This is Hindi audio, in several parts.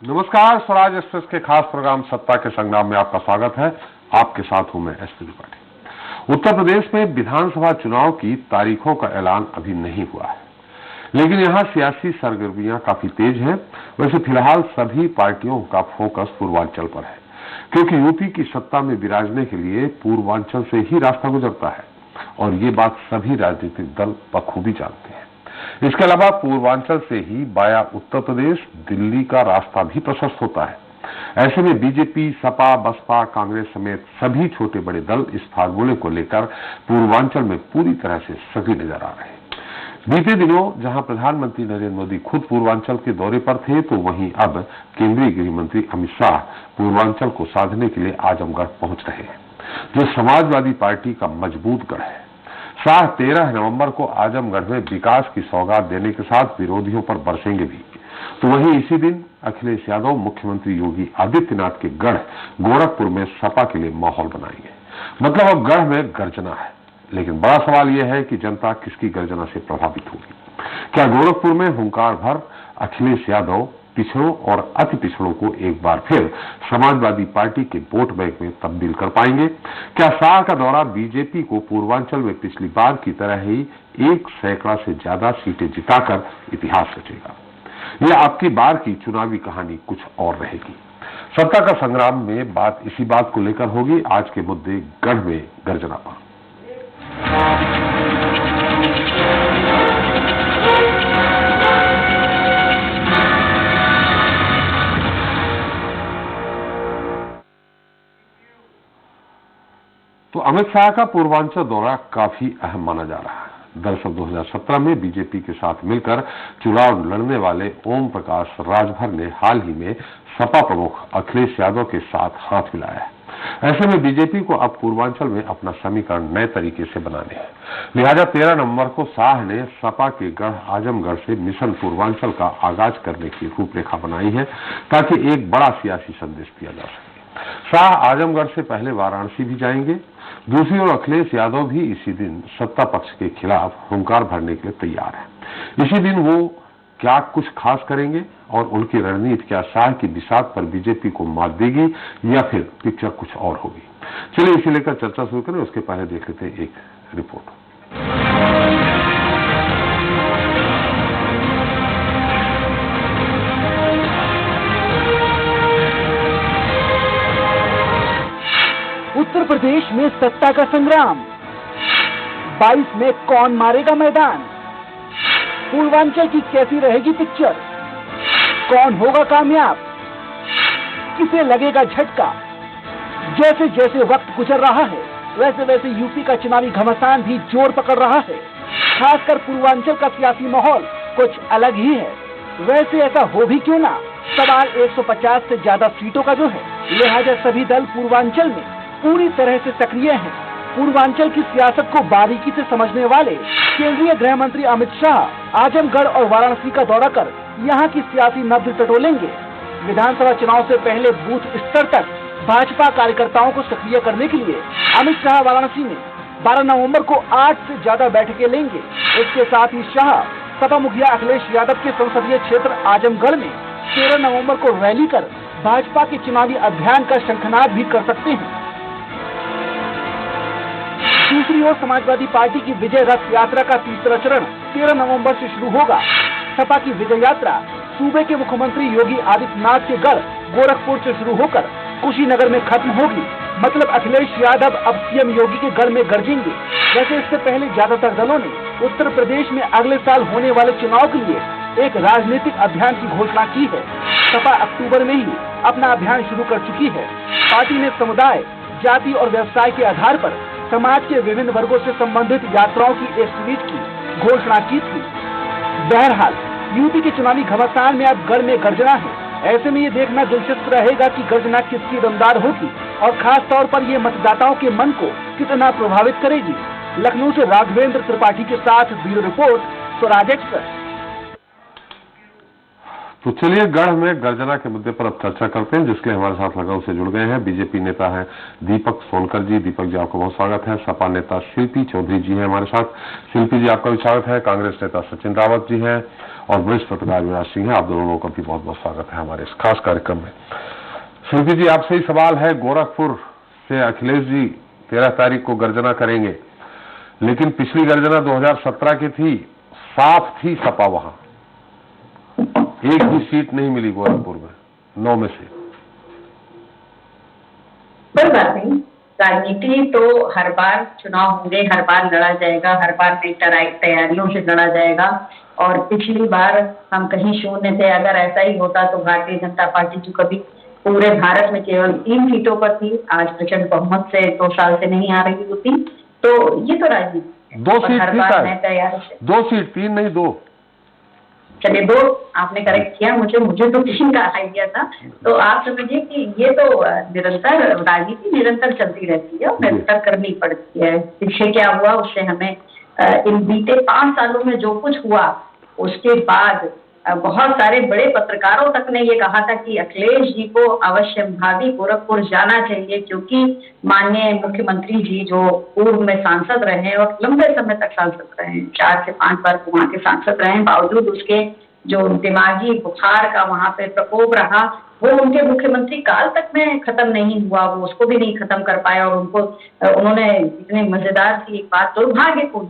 नमस्कार, स्वराज एक्सप्रेस के खास प्रोग्राम सत्ता के संग्राम में आपका स्वागत है। आपके साथ हूं मैं एसपी त्रिपाठी। उत्तर प्रदेश में विधानसभा चुनाव की तारीखों का ऐलान अभी नहीं हुआ है, लेकिन यहां सियासी सरगर्मियां काफी तेज हैं। वैसे फिलहाल सभी पार्टियों का फोकस पूर्वांचल पर है, क्योंकि यूपी की सत्ता में विराजने के लिए पूर्वांचल से ही रास्ता गुजरता है और ये बात सभी राजनीतिक दल बखूबी जानते हैं। इसके अलावा पूर्वांचल से ही बाया उत्तर प्रदेश, दिल्ली का रास्ता भी प्रशस्त होता है। ऐसे में बीजेपी, सपा, बसपा, कांग्रेस समेत सभी छोटे बड़े दल इस फार्मूले को लेकर पूर्वांचल में पूरी तरह से सक्रिय नजर आ रहे हैं। बीते दिनों जहां प्रधानमंत्री नरेंद्र मोदी खुद पूर्वांचल के दौरे पर थे, तो वहीं अब केंद्रीय गृह मंत्री अमित शाह पूर्वांचल को साधने के लिए आजमगढ़ पहुंच रहे हैं, जो समाजवादी पार्टी का मजबूत गढ़ है। शाह 13 नवंबर को आजमगढ़ में विकास की सौगात देने के साथ विरोधियों पर बरसेंगे भी। तो वहीं इसी दिन अखिलेश यादव मुख्यमंत्री योगी आदित्यनाथ के गढ़ गोरखपुर में सपा के लिए माहौल बनाएंगे। मतलब अब गढ़ में गर्जना है, लेकिन बड़ा सवाल यह है कि जनता किसकी गर्जना से प्रभावित होगी। क्या गोरखपुर में हुंकार भर अखिलेश यादव पिछड़ों और अति पिछड़ों को एक बार फिर समाजवादी पार्टी के वोट बैंक में तब्दील कर पाएंगे? क्या शाह का दौरा बीजेपी को पूर्वांचल में पिछली बार की तरह ही 1 सैकड़ा से ज्यादा सीटें जिताकर इतिहास रचेगा? यह आपकी बार की चुनावी कहानी कुछ और रहेगी। सत्ता का संग्राम में बात इसी बात को लेकर होगी। आज के मुद्दे गढ़ में गर्जना पर। तो अमित शाह का पूर्वांचल दौरा काफी अहम माना जा रहा है। दरअसल 2017 में बीजेपी के साथ मिलकर चुनाव लड़ने वाले ओम प्रकाश राजभर ने हाल ही में सपा प्रमुख अखिलेश यादव के साथ हाथ मिलाया है। ऐसे में बीजेपी को अब पूर्वांचल में अपना समीकरण नए तरीके से बनाने हैं। लिहाजा 13 नवंबर को शाह ने सपा के गढ़ आजमगढ़ से मिशन पूर्वांचल का आगाज करने की रूपरेखा बनाई है, ताकि एक बड़ा सियासी संदेश दिया जा सके। शाह आजमगढ़ से पहले वाराणसी भी जाएंगे। दूसरी ओर अखिलेश यादव भी इसी दिन सत्ता पक्ष के खिलाफ हुंकार भरने के लिए तैयार है। इसी दिन वो क्या कुछ खास करेंगे और उनकी रणनीति क्या शाह की बिसात पर बीजेपी को मात देगी या फिर पिक्चर कुछ और होगी? चलिए इसे लेकर चर्चा शुरू करें। उसके पहले देख लेते हैं एक रिपोर्ट। उत्तर प्रदेश में सत्ता का संग्राम, 22 में कौन मारेगा मैदान, पूर्वांचल की कैसी रहेगी पिक्चर, कौन होगा कामयाब, किसे लगेगा झटका। जैसे जैसे वक्त गुजर रहा है, वैसे वैसे यूपी का चुनावी घमासान भी जोर पकड़ रहा है। खासकर पूर्वांचल का सियासी माहौल कुछ अलग ही है। वैसे ऐसा हो भी क्यों ना, सवाल 150 से ज्यादा सीटों का जो है। लिहाजा सभी दल पूर्वांचल में पूरी तरह से सक्रिय हैं। पूर्वांचल की सियासत को बारीकी से समझने वाले केंद्रीय गृह मंत्री अमित शाह आजमगढ़ और वाराणसी का दौरा कर यहां की सियासी नब्ज टटोलेंगे। विधानसभा चुनाव से पहले बूथ स्तर तक भाजपा कार्यकर्ताओं को सक्रिय करने के लिए अमित शाह वाराणसी में 12 नवंबर को 8 से ज्यादा बैठकें लेंगे। इसके साथ ही शाह सपा मुखिया अखिलेश यादव के संसदीय क्षेत्र आजमगढ़ में 13 नवंबर को रैली कर भाजपा के चुनावी अभियान का शंखनाद भी कर सकते हैं। दूसरी ओर समाजवादी पार्टी की विजय रथ यात्रा का तीसरा चरण 13 नवंबर से शुरू होगा। सपा की विजय यात्रा सूबे के मुख्यमंत्री योगी आदित्यनाथ के गढ़ गोरखपुर से शुरू होकर कुशीनगर में खत्म होगी। मतलब अखिलेश यादव अब सीएम योगी के गढ़ में गरजेंगे। वैसे इससे पहले ज्यादातर दलों ने उत्तर प्रदेश में अगले साल होने वाले चुनाव के लिए एक राजनीतिक अभियान की घोषणा की है। सपा अक्टूबर में ही अपना अभियान शुरू कर चुकी है। पार्टी ने समुदाय, जाति और व्यवसाय के आधार पर समाज के विभिन्न वर्गों से संबंधित यात्राओं की एक सीरीज की घोषणा की थी। बहरहाल यूपी के चुनावी घमासान में अब गढ़ में गर्जना है। ऐसे में ये देखना दिलचस्प रहेगा कि गर्जना किसकी दमदार होगी और खास तौर पर ये मतदाताओं के मन को कितना प्रभावित करेगी। लखनऊ से राघवेंद्र त्रिपाठी के साथ ब्यूरो रिपोर्ट, स्वराज एक्सप्रेस। तो चलिए गढ़ में गर्जना के मुद्दे पर अब चर्चा करते हैं, जिसके लिए हमारे साथ लखनऊ से जुड़ गए हैं बीजेपी नेता हैं दीपक सोनकर जी। दीपक जी, आपका बहुत स्वागत है। सपा नेता शिल्पी चौधरी जी हैं हमारे साथ। शिल्पी जी, आपका भी स्वागत है। कांग्रेस नेता सचिन रावत जी हैं और वरिष्ठ पत्रकार अविनाश सिंह हैं। आप दोनों का भी बहुत बहुत स्वागत है हमारे इस खास कार्यक्रम में। शिल्पी जी, आपसे ही सवाल है, गोरखपुर से अखिलेश जी 13 तारीख को गर्जना करेंगे, लेकिन पिछली गर्जना 2017 की थी, साफ थी सपा वहां, एक भी सीट नहीं मिली गोरखपुर में 9 में से। कोई बात नहीं, राजनीति तो हर बार चुनाव होंगे, हर बार लड़ा जाएगा, हर बार नई तैयारियों से लड़ा जाएगा। और पिछली बार हम कहीं शून्य थे, अगर ऐसा ही होता तो भारतीय जनता पार्टी जो कभी पूरे भारत में केवल 3 सीटों पर थी, आज प्रचंड बहुमत से 2 साल से नहीं आ रही होती। तो ये तो राजनीति 2 सीट हर बार नए तैयारी से 2 सीट, 3 नहीं 2। चलिए 2 आपने करेक्ट किया, मुझे तो 3 का आइडिया था। तो आप समझिए कि ये तो निरंतर राजनीति निरंतर चलती रहती है और निरंतर करनी पड़ती है। पीछे क्या हुआ उससे हमें इन बीते 5 सालों में जो कुछ हुआ उसके बाद बहुत सारे बड़े पत्रकारों तक ने ये कहा था कि अखिलेश जी को अवश्य भावी गोरखपुर जाना चाहिए, क्योंकि माननीय मुख्यमंत्री जी जो पूर्व में सांसद रहे और लंबे समय तक सांसद रहे, 4 से 5 बार वहां के सांसद रहे, बावजूद उसके जो दिमागी बुखार का वहां पे प्रकोप रहा वो उनके मुख्यमंत्री काल तक में खत्म नहीं हुआ, वो उसको भी नहीं खत्म कर पाया। और उन्होंने इतनी मजेदार सी एक बात, दुर्भाग्यपूर्ण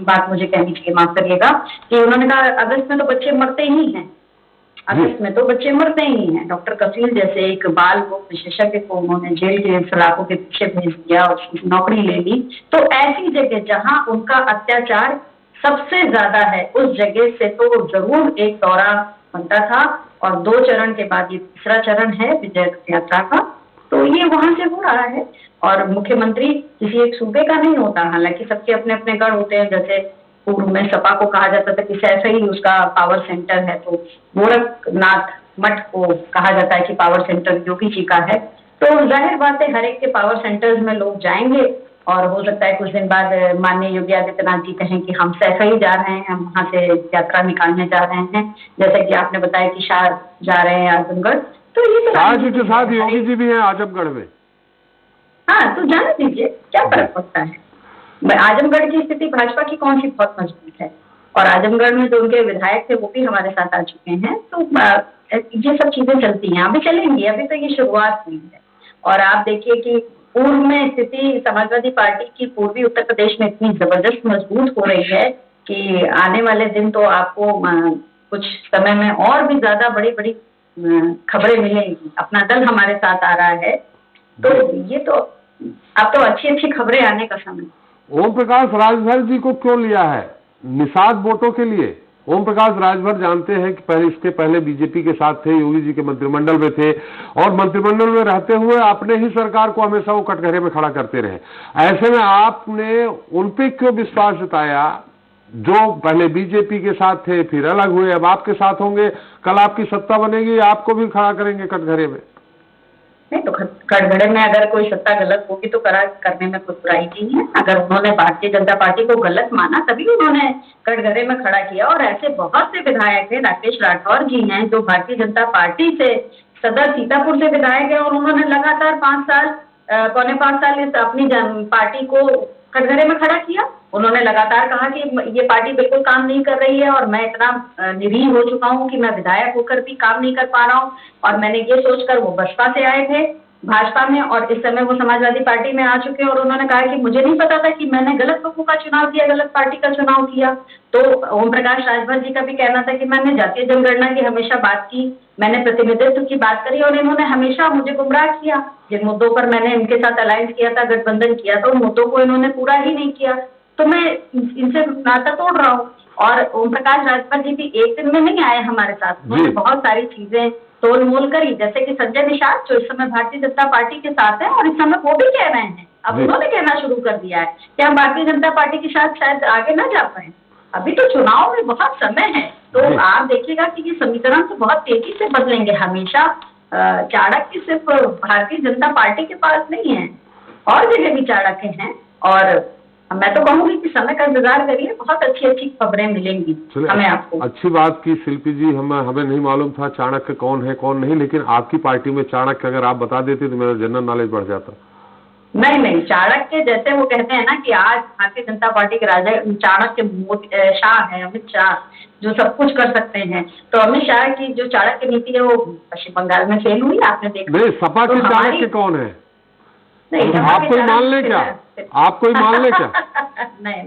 बात मुझे कहनी चाहिए, माफ करिएगा, कि उन्होंने कहा अगस्त में तो बच्चे मरते ही हैं, अगस्त में तो बच्चे मरते ही हैं। डॉक्टर कफील जैसे एक बाल रोग विशेषज्ञ को उन्होंने जेल के सलाखों के पीछे भेज दिया और उसकी नौकरी ले ली। तो ऐसी जगह जहां उनका अत्याचार सबसे ज्यादा है, उस जगह से तो जरूर एक दौरा बनता था। और 2 चरण के बाद ये तीसरा चरण है विजय रथ यात्रा का, तो ये वहां से हो रहा है। और मुख्यमंत्री किसी एक सूबे का नहीं होता, हालांकि सबके अपने अपने गढ़ होते हैं। जैसे पूर्व में सपा को कहा जाता था कि सैफई ही उसका पावर सेंटर है, तो गोरखनाथ मठ को कहा जाता है कि पावर सेंटर योगी जी का है। तो जाहिर बात है हर एक के पावर सेंटर्स में लोग जाएंगे और हो सकता है कुछ दिन बाद माननीय योगी आदित्यनाथ जी कहें कि हम सैफई जा रहे हैं, हम वहां से यात्रा निकालने जा रहे हैं, जैसे कि आपने बताया कि शाह जा रहे हैं आजमगढ़। तो ये तो आज के साथ योगी जी भी हैं आजमगढ़ में। हाँ, तो जाने दीजिए, क्या फर्क पड़ता है। आजमगढ़ की स्थिति भाजपा की कौन सी बहुत मजबूत है, और आजमगढ़ में जो उनके विधायक थे वो भी हमारे साथ आ चुके हैं। तो ये सब चीजें चलती हैं, अभी चलेंगी, अभी तो ये शुरुआत हुई है। और आप देखिए कि पूर्व में स्थिति समाजवादी पार्टी की पूर्वी उत्तर प्रदेश में इतनी जबरदस्त मजबूत हो रही है कि आने वाले दिन तो आपको कुछ समय में और भी ज्यादा बड़ी बड़ी खबरें मिलेंगी। अपना दल हमारे साथ आ रहा है, तो ये तो अब तो अच्छी अच्छी खबरें आने का समय। ओम प्रकाश राजभर जी को क्यों लिया है? निषाद वोटों के लिए। ओम प्रकाश राजभर जानते हैं कि इसके पहले बीजेपी के साथ थे, योगी जी के मंत्रिमंडल में थे, और मंत्रिमंडल में रहते हुए अपने ही सरकार को हमेशा वो कटघरे में खड़ा करते रहे। ऐसे में आपने उन पे क्यों विश्वास जताया, जो पहले बीजेपी के साथ थे फिर अलग हुए, अब आपके साथ होंगे, कल आपकी सत्ता बनेगी, आपको भी खड़ा करेंगे कटघरे में? नहीं तो कटघरे में अगर कोई सत्ता गलत होगी तो करने में कोई बुराई नहीं है। अगर उन्होंने भारतीय जनता पार्टी को गलत माना तभी उन्होंने कटघरे में खड़ा किया। और ऐसे बहुत से विधायक हैं, राकेश राठौर जी हैं जो भारतीय जनता पार्टी से सदर सीतापुर से विधायक है, और उन्होंने लगातार 5 साल पौने 5 साल इस अपनी पार्टी को कटघरे में खड़ा किया। उन्होंने लगातार कहा कि ये पार्टी बिल्कुल काम नहीं कर रही है और मैं इतना निरीह हो चुका हूं कि मैं विधायक होकर भी काम नहीं कर पा रहा हूं। और मैंने ये सोचकर वो बसपा से आए थे भाजपा में, और इस समय वो समाजवादी पार्टी में आ चुके हैं। और उन्होंने कहा कि मुझे नहीं पता था कि मैंने गलत लोगों का चुनाव किया, गलत पार्टी का चुनाव किया। तो ओम प्रकाश राजभर जी का भी कहना था कि मैंने जातीय जनगणना की हमेशा बात की, मैंने प्रतिनिधित्व की बात करी, और इन्होंने हमेशा मुझे गुमराह किया। जिन मुद्दों पर मैंने इनके साथ अलायंस किया था, गठबंधन किया था, उन मुद्दों को इन्होंने पूरा ही नहीं किया। तो मैं इनसे नाता तोड़ रहा हूँ। और ओम प्रकाश राजभर जी भी एक दिन में नहीं आए हमारे साथ, उन्होंने बहुत सारी चीजें तोल मोल करी। जैसे कि संजय निषाद जो इस समय भारतीय जनता पार्टी के साथ है, और इस समय वो भी कह रहे हैं, अब उन्होंने कहना शुरू कर दिया है कि हम भारतीय जनता पार्टी के साथ शायद आगे ना जा पाए। अभी तो चुनाव में बहुत समय है, तो आप देखिएगा कि ये समीकरण तो बहुत तेजी से बदलेंगे। हमेशा चाणक्य सिर्फ भारतीय जनता पार्टी के पास नहीं है, और जगह भी चाणक्य हैं। और मैं तो कहूंगी कि समय का इंतजार करिए, बहुत अच्छी अच्छी खबरें मिलेंगी हमें आपको। अच्छी बात की शिल्पी जी, हमें नहीं मालूम था चाणक्य कौन है कौन नहीं, लेकिन आपकी पार्टी में चाणक्य अगर आप बता देते तो मेरा जनरल नॉलेज बढ़ जाता। नहीं, चाणक्य जैसे वो कहते हैं ना कि आज भारतीय जनता पार्टी के राजा चाणक्य शाह है, अमित शाह, जो सब कुछ कर सकते हैं। तो अमित शाह की जो चाणक्य नीति है वो पश्चिम बंगाल में फेल हुई, आपने देखा। नहीं, सपा के चाणक्य कौन है? नहीं, आप कोई मान ले क्या? आप कोई मान ले क्या? नहीं,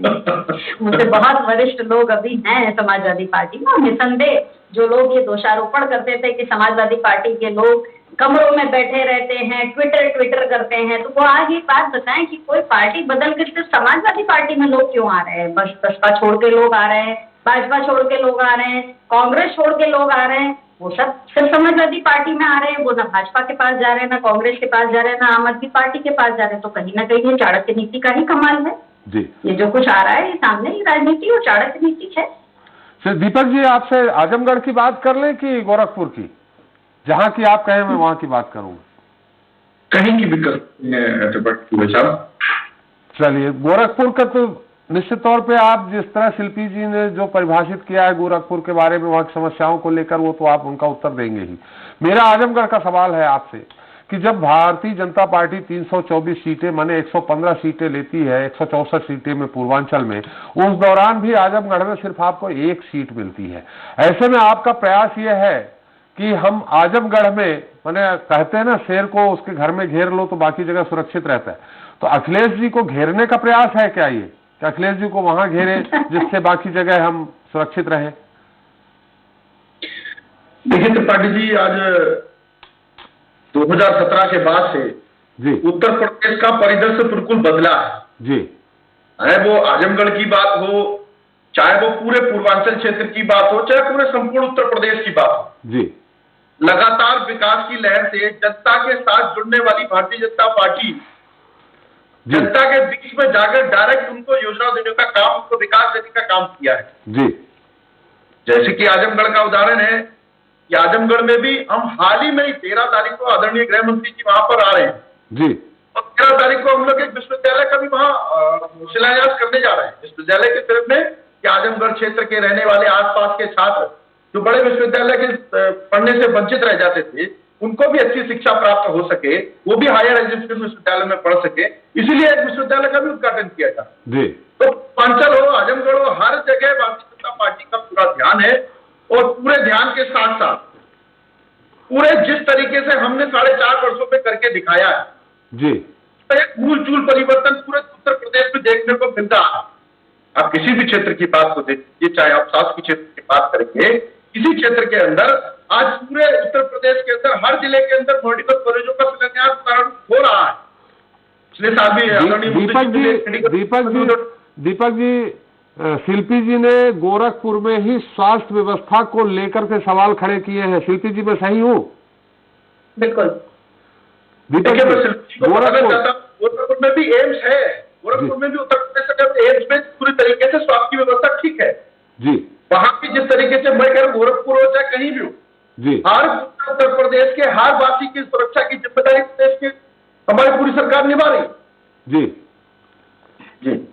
मुझसे बहुत वरिष्ठ लोग अभी हैं समाजवादी पार्टी में। निसंदेह जो लोग ये दोषारोपण करते थे कि समाजवादी पार्टी के लोग कमरों में बैठे रहते हैं, ट्विटर करते हैं, तो वो आज ये बात बताएं कि कोई पार्टी बदल कर सिर्फ समाजवादी पार्टी में लोग क्यों आ रहे हैं? बस बसपा छोड़ के लोग आ रहे हैं, भाजपा छोड़ के लोग आ रहे हैं, कांग्रेस छोड़ के लोग आ रहे हैं, वो सब सिर्फ समाजवादी पार्टी में आ रहे हैं। वो ना भाजपा के पास जा रहे हैं, ना कांग्रेस के पास जा रहे हैं, ना आम आदमी पार्टी के पास जा रहे हैं। तो कहीं ना कहीं ये चाणक्य नीति का ही कमाल है जी। ये जो कुछ आ रहा है ये सामने ही राजनीति और चाणक्य नीति है। सर दीपक जी, आपसे आजमगढ़ की बात कर लें कि गोरखपुर की? जहां की आप कहें मैं वहां की बात करूंगा। कहीं की भी कर। चलिए, गोरखपुर का तो निश्चित तौर पे आप जिस तरह शिल्पी जी ने जो परिभाषित किया है गोरखपुर के बारे में, वहां की समस्याओं को लेकर, वो तो आप उनका उत्तर देंगे ही। मेरा आजमगढ़ का सवाल है आपसे कि जब भारतीय जनता पार्टी 324 सीटें माने 115 सीटें लेती है, 164 सीटें में पूर्वांचल में, उस दौरान भी आजमगढ़ में सिर्फ आपको 1 सीट मिलती है। ऐसे में आपका प्रयास ये है कि हम आजमगढ़ में, माने कहते हैं ना शेर को उसके घर में घेर लो तो बाकी जगह सुरक्षित रहता है, तो अखिलेश जी को घेरने का प्रयास है क्या ये, कि अखिलेश जी को वहां घेरे जिससे बाकी जगह हम सुरक्षित रहें? देखिए त्रिपाठी जी, आज 2017 के बाद से जी उत्तर प्रदेश का परिदृश्य बिल्कुल बदला है जी। चाहे वो आजमगढ़ की बात हो, चाहे वो पूरे पूर्वांचल क्षेत्र की बात हो, चाहे पूरे संपूर्ण उत्तर प्रदेश की बात हो जी। लगातार विकास की लहर से जनता के साथ जुड़ने वाली भारतीय जनता पार्टी जनता के बीच में जाकर डायरेक्ट उनको योजना देने का काम, उनको विकास देने का काम किया है जी। जैसे कि आजमगढ़ का उदाहरण है कि आजमगढ़ में भी हम हाल ही में 13 तारीख को आदरणीय गृह मंत्री जी वहां पर आ रहे हैं जी। और 13 तारीख को हम लोग एक विश्वविद्यालय का भी वहां शिलान्यास करने जा रहे हैं। विश्वविद्यालय के तरफ में कि आजमगढ़ क्षेत्र के रहने वाले आसपास के छात्र जो बड़े विश्वविद्यालय के पढ़ने से वंचित रह जाते थे, उनको भी अच्छी शिक्षा प्राप्त हो सके, वो भी हायर एजुकेशन विश्वविद्यालय में पढ़ सके, इसीलिए एक विश्वविद्यालय का भी उद्घाटन किया था जी। तो पूर्वांचल हो, आजमगढ़ हो, हर जगह भारतीय जनता पार्टी का पूरा ध्यान है। और पूरे ध्यान के साथ साथ पूरे जिस तरीके से हमने 4.5 वर्षों में करके दिखाया है जी, तो एक मूलचूल परिवर्तन पूरे उत्तर प्रदेश में देखने को मिल रहा है। आप किसी भी क्षेत्र की बात को देखिए, चाहे आप स्वास्थ्य के क्षेत्र की बात करेंगे, किसी क्षेत्र के अंदर आज पूरे उत्तर प्रदेश के अंदर हर जिले के अंदर मेडिकल कॉलेजों का शिलान्यास प्रारंभ हो रहा है। पिछले साल भी दीपक जी शिल्पी जी ने गोरखपुर में ही स्वास्थ्य व्यवस्था को लेकर के सवाल खड़े किए हैं। शिल्पी जी मैं सही हूँ? बिल्कुल। दीपक गोरखपुर में भी एम्स है, गोरखपुर में भी उत्तर प्रदेश एम्स में पूरी तरीके से स्वास्थ्य की व्यवस्था ठीक है जी। वहां भी जिस तरीके से मैं कह रहा हूँ गोरखपुर हो चाहे कहीं भी हो जी, हर उत्तर प्रदेश के हर वासी की सुरक्षा की जिम्मेदारी प्रदेश की हमारी पूरी सरकार निभा रही जी जी।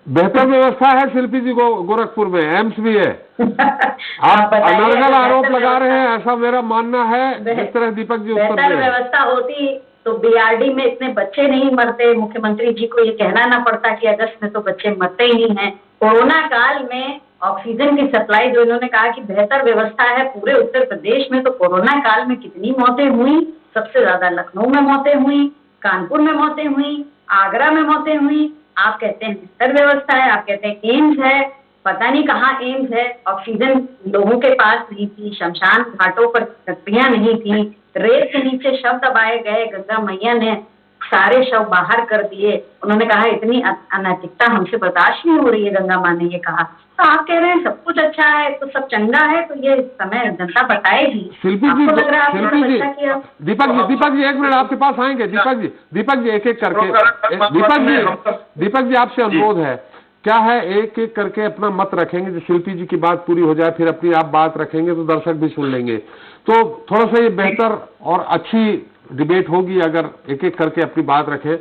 बेहतर व्यवस्था है शिल्पी जी को गोरखपुर में, एम्स भी है। आप अनर्गल आरोप लगा रहे हैं, ऐसा मेरा मानना है। जिस तरह दीपक जी उत्तर बेहतर व्यवस्था होती तो बीआरडी में इतने बच्चे नहीं मरते, मुख्यमंत्री जी को ये कहना ना पड़ता कि अगस्त में तो बच्चे मरते ही नहीं हैं। कोरोना काल में ऑक्सीजन की सप्लाई जो इन्होंने कहा कि बेहतर व्यवस्था है पूरे उत्तर प्रदेश में, तो कोरोना काल में कितनी मौतें हुई? सबसे ज्यादा लखनऊ में मौतें हुई, कानपुर में मौतें हुई, आगरा में मौतें हुई। आप कहते हैं बेहतर व्यवस्था है, आप कहते हैं एम्स है, पता नहीं कहाँ एम्स है। ऑक्सीजन लोगों के पास नहीं थी, शमशान घाटों पर तख्तियां नहीं थी, रेत के नीचे शव दबाए गए, गंगा मैया ने सारे शव बाहर कर दिए। उन्होंने कहा इतनी अनैतिकता हमसे बर्दाश्त नहीं हो रही है, गंगा माँ ने ये कहा। तो आप कह रहे हैं सब कुछ अच्छा है, तो सब चंगा है, तो ये समय जनता बताएगी। शिल्पी जी, दीपक जी एक मिनट आपके पास आएंगे। दीपक जी एक एक करके, दीपक जी आपसे अनुरोध है, क्या है एक एक करके अपना मत रखेंगे, जो शिल्पी जी की बात पूरी हो जाए फिर अपनी आप बात रखेंगे तो दर्शक भी सुन लेंगे। तो थोड़ा सा ये बेहतर और अच्छी डिबेट होगी अगर एक एक करके अपनी बात रखें।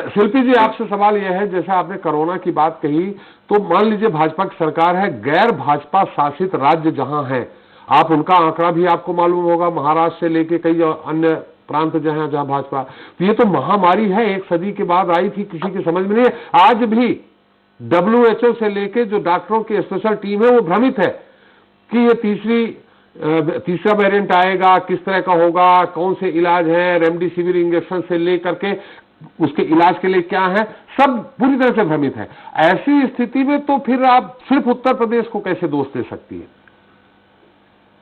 शिल्पी जी, आपसे सवाल यह है, जैसा आपने कोरोना की बात कही, तो मान लीजिए भाजपा की सरकार है, गैर भाजपा शासित राज्य जहां है, आप उनका आंकड़ा भी आपको मालूम होगा, महाराष्ट्र से लेके कई अन्य प्रांत जहां भाजपा, तो ये तो महामारी है, 1 सदी के बाद आई थी, किसी की समझ में नहीं है। आज भी WHO से लेके जो डॉक्टरों की स्पेशल टीम है वो भ्रमित है कि ये तीसरा वेरिएंट आएगा, किस तरह का होगा, कौन से इलाज है, रेमडेसिविर इंजेक्शन से लेकर के उसके इलाज के लिए क्या है, सब पूरी तरह से भ्रमित है। ऐसी स्थिति में तो फिर आप सिर्फ उत्तर प्रदेश को कैसे दोष दे सकती है?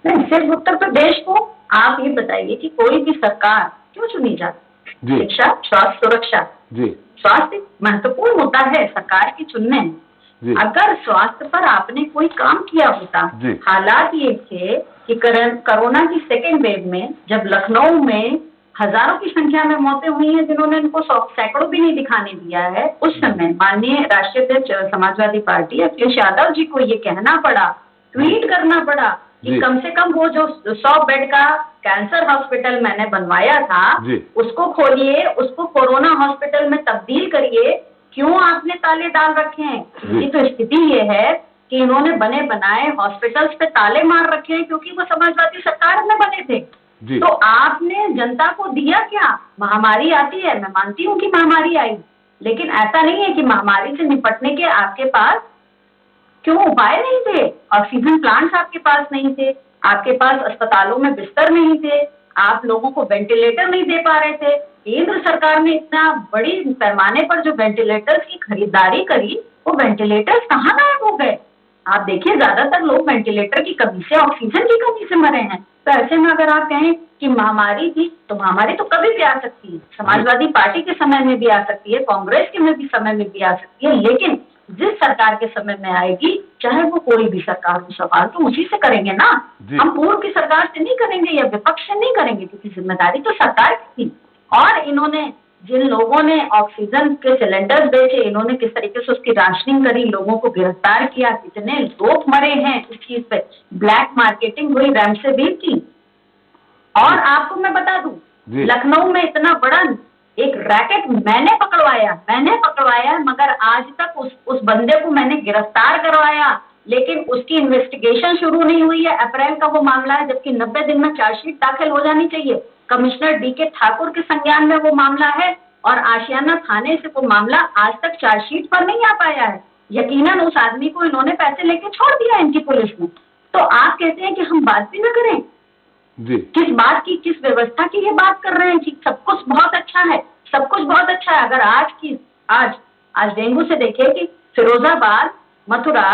नहीं, सिर्फ उत्तर प्रदेश को आप ये बताइए कि कोई भी सरकार क्यों चुनी जाती? जी। शिक्षा, स्वास्थ्य सुरक्षा, जी, स्वास्थ्य महत्वपूर्ण मुद्दा है सरकार की चुनने में। अगर स्वास्थ्य पर आपने कोई काम किया होता, हालात ये थे कि कोरोना की सेकेंड वेव में जब लखनऊ में हजारों की संख्या में मौतें हुई हैं, जिन्होंने इनको सैकड़ों भी नहीं दिखाने दिया है, उस समय माननीय राष्ट्रीय अध्यक्ष समाजवादी पार्टी अखिलेश यादव जी को ये कहना पड़ा, ट्वीट करना पड़ा कि कम से कम वो जो 100 बेड का कैंसर हॉस्पिटल मैंने बनवाया था उसको खोलिए, उसको कोरोना हॉस्पिटल में तब्दील करिए, क्यों आपने ताले डाल रखे हैं? ये तो स्थिति ये है कि इन्होंने बने बनाए हॉस्पिटल्स पे ताले मार रखे हैं क्योंकि वो समाजवादी सरकार में बने थे। तो आपने जनता को दिया क्या? महामारी आती है, मैं मानती हूँ कि महामारी आई, लेकिन ऐसा नहीं है कि महामारी से निपटने के आपके पास क्यों उपाय नहीं थे? ऑक्सीजन प्लांट्स आपके पास नहीं थे, आपके पास अस्पतालों में बिस्तर नहीं थे, आप लोगों को वेंटिलेटर नहीं दे पा रहे थे। केंद्र सरकार ने इतना बड़ी पैमाने पर जो वेंटिलेटर्स की खरीदारी करी, वो वेंटिलेटर्स कहाँ गायब हो गए? आप देखिए, ज्यादातर लोग वेंटिलेटर की कमी से, ऑक्सीजन की कमी से मरे हैं। तो ऐसे में अगर आप कहें कि महामारी थी, तो महामारी तो कभी भी आ सकती है, समाजवादी पार्टी के समय में भी आ सकती है, कांग्रेस के में भी समय में भी आ सकती है, लेकिन जिस सरकार के समय में आएगी, चाहे वो कोई भी सरकार हो, सवाल तो उसी से करेंगे ना। हम पूर्व की सरकार से नहीं करेंगे या विपक्ष से नहीं करेंगे, क्योंकि जिम्मेदारी तो सरकार की थी। और इन्होंने जिन लोगों ने ऑक्सीजन के सिलेंडर्स बेचे, इन्होंने किस तरीके से उसकी राशनिंग करी, लोगों को गिरफ्तार किया, कितने लोग मरे हैं इस चीज पे, ब्लैक मार्केटिंग हुई रेमडेसिविर की। और आपको मैं बता दूं, लखनऊ में इतना बड़ा एक रैकेट मैंने पकड़वाया, मगर आज तक उस बंदे को मैंने गिरफ्तार करवाया, लेकिन उसकी इन्वेस्टिगेशन शुरू नहीं हुई है। अप्रैल का वो मामला है, जबकि 90 दिन में चार्जशीट दाखिल हो जानी चाहिए। कमिश्नर DK ठाकुर के संज्ञान में वो मामला है और आशियाना थाने से वो मामला आज तक चार्जशीट पर नहीं आ पाया है। यकीनन उस आदमी को इन्होंने पैसे लेके छोड़ दिया इनकी पुलिस ने। तो आप कहते हैं कि हम बात भी ना करें जी। किस बात की, किस व्यवस्था की ये बात कर रहे हैं कि सब कुछ बहुत अच्छा है, सब कुछ बहुत अच्छा है। अगर आज डेंगू से देखिए कि फिरोजाबाद, मथुरा,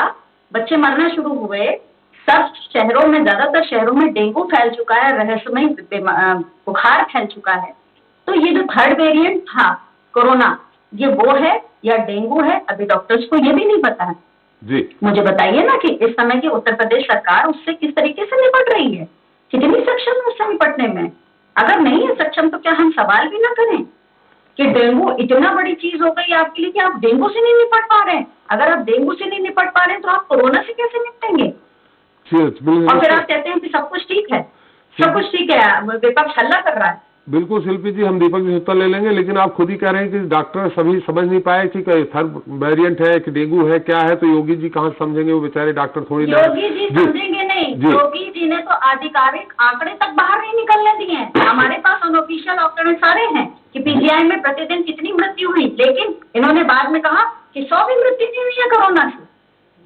बच्चे मरना शुरू हुए, सब शहरों में, ज्यादातर शहरों में डेंगू फैल चुका है, रहस्यमय बुखार फैल चुका है। तो ये जो थर्ड वेरिएंट था कोरोना, ये वो है या डेंगू है, अभी डॉक्टर्स को ये भी नहीं पता है जी। मुझे बताइए ना कि इस समय की उत्तर प्रदेश सरकार उससे किस तरीके से निपट रही है, कितनी सक्षम है उससे निपटने में। अगर नहीं है सक्षम, तो क्या हम सवाल भी ना करें कि डेंगू इतना बड़ी चीज हो गई आपके लिए कि आप डेंगू से नहीं निपट पा रहे हैं? अगर आप डेंगू से नहीं निपट पा रहे हैं, तो आप कोरोना से कैसे निपटेंगे? और फिर आप कहते हैं कि सब कुछ ठीक है, सब कुछ ठीक है, विपक्ष हल्ला कर रहा है। बिल्कुल शिल्पी जी, हम दीपक जी उत्तर ले लेंगे, लेकिन आप खुद ही कह रहे हैं कि डॉक्टर सभी समझ नहीं पाए कि थर्ड वेरिएंट है कि डेंगू है, क्या है, तो योगी जी कहाँ समझेंगे? वो बेचारे डॉक्टर थोड़ी ना। योगी जी समझेंगे नहीं, योगी जी ने तो आधिकारिक आंकड़े तक बाहर नहीं निकलने दिए हैं। हमारे पास अनऑफिशियल आंकड़े सारे हैं कि PGI में प्रतिदिन कितनी मृत्यु हुई, लेकिन इन्होंने बाद में कहा कि 100 भी मृत्यु नहीं हुई है कोरोना से।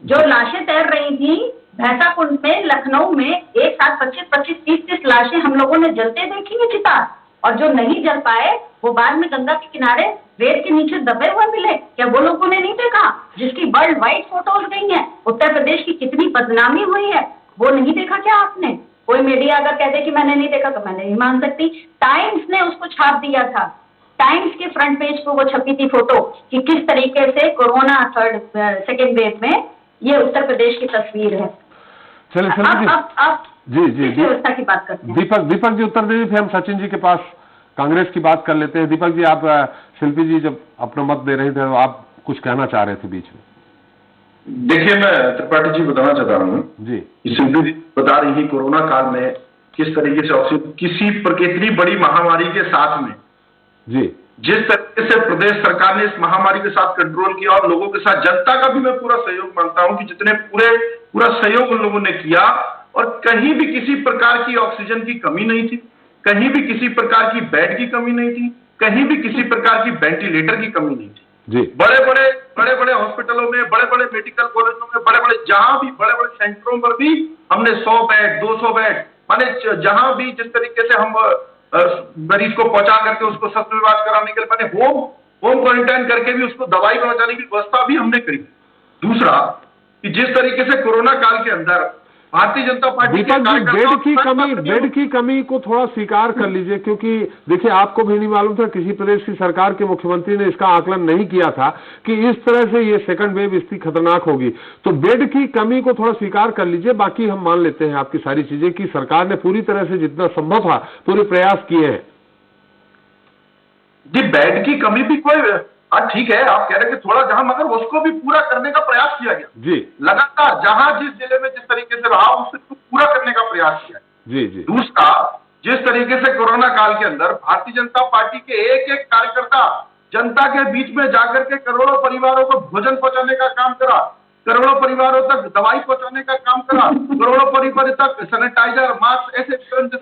जो लाशें तैर रही थी भैंसाकुंड में, लखनऊ में, एक साथ 25-25, 30-30 लाशें हम लोगों ने जलते देखी है चिता, और जो नहीं जल पाए वो बाद में गंगा के किनारे रेत के नीचे दबे हुए मिले। क्या वो लोगों ने नहीं देखा? जिसकी वर्ल्ड वाइड फोटोज गई हैं, उत्तर प्रदेश की कितनी बदनामी हुई है, वो नहीं देखा क्या आपने? कोई मीडिया अगर कहते कि मैंने नहीं देखा, तो मैं नहीं मान सकती। टाइम्स ने उसको छाप दिया था, टाइम्स के फ्रंट पेज पर वो छपी थी फोटो कि किस तरीके से कोरोना सेकेंड वेव में ये उत्तर प्रदेश की तस्वीर है। चलिए अब जी व्यवस्था की बात करते हैं। दीपक जी उत्तर दीजिए, फिर हम सचिन जी के पास कांग्रेस की बात कर लेते हैं। दीपक जी, आप शिल्पी जी जब अपना मत दे रहे थे, तो आप कुछ कहना चाह रहे थे बीच में। देखिए, मैं त्रिपाठी जी बताना चाहता हूँ जी, शिल्पी जी बता रही है कोरोना काल में किस तरीके से ऑक्सीजन किसी इतनी बड़ी महामारी के साथ में जी जिस तरीके से प्रदेश सरकार ने इस महामारी के साथ कंट्रोल किया और लोगों के साथ जनता का भी मैं पूरा सहयोग मांगता हूं कि जितने पूरा सहयोग उन लोगों ने किया और कहीं भी किसी प्रकार की ऑक्सीजन की कमी नहीं थी, कहीं भी किसी प्रकार की बेड की कमी नहीं थी, कहीं भी किसी प्रकार की वेंटिलेटर की कमी नहीं थी। जी बड़े बड़े हॉस्पिटलों में, बड़े बड़े मेडिकल कॉलेजों में, जहां भी बड़े बड़े सेंटरों पर भी हमने 100 बेड 200 बेड माने जहां भी जिस तरीके से हम मरीज को पहुंचा करके उसको शस्त्र विभाग कराने के लिए मैंने होम क्वारंटाइन करके भी उसको दवाई पहुंचाने की व्यवस्था भी हमने करी। दूसरा कि जिस तरीके से कोरोना काल के अंदर भारतीय जनता पार्टी दीपक जी बेड की कमी को थोड़ा स्वीकार कर लीजिए, क्योंकि देखिए आपको भी नहीं मालूम था, किसी प्रदेश की सरकार के मुख्यमंत्री ने इसका आकलन नहीं किया था कि इस तरह से ये सेकंड वेव स्थिति खतरनाक होगी। तो बेड की कमी को थोड़ा स्वीकार कर लीजिए, बाकी हम मान लेते हैं आपकी सारी चीजें कि सरकार ने पूरी तरह से जितना संभव था पूरे प्रयास किए हैं। जी बेड की कमी भी कोई ठीक है, आप कह रहे हैं कि थोड़ा जहां, मगर उसको भी पूरा करने का प्रयास किया गया जी, लगातार जहां जिस जिले में जिस तरीके से रहा उसको पूरा करने का प्रयास किया जी जी। दूसरा, जिस तरीके से कोरोना काल के अंदर भारतीय जनता पार्टी के एक एक कार्यकर्ता जनता के बीच में जाकर के करोड़ों परिवारों को भोजन पहुंचाने का काम करा, करोड़ों परिवारों तक दवाई पहुंचाने का काम करा, करोड़ों परिवार तक सैनिटाइजर मास्क ऐसे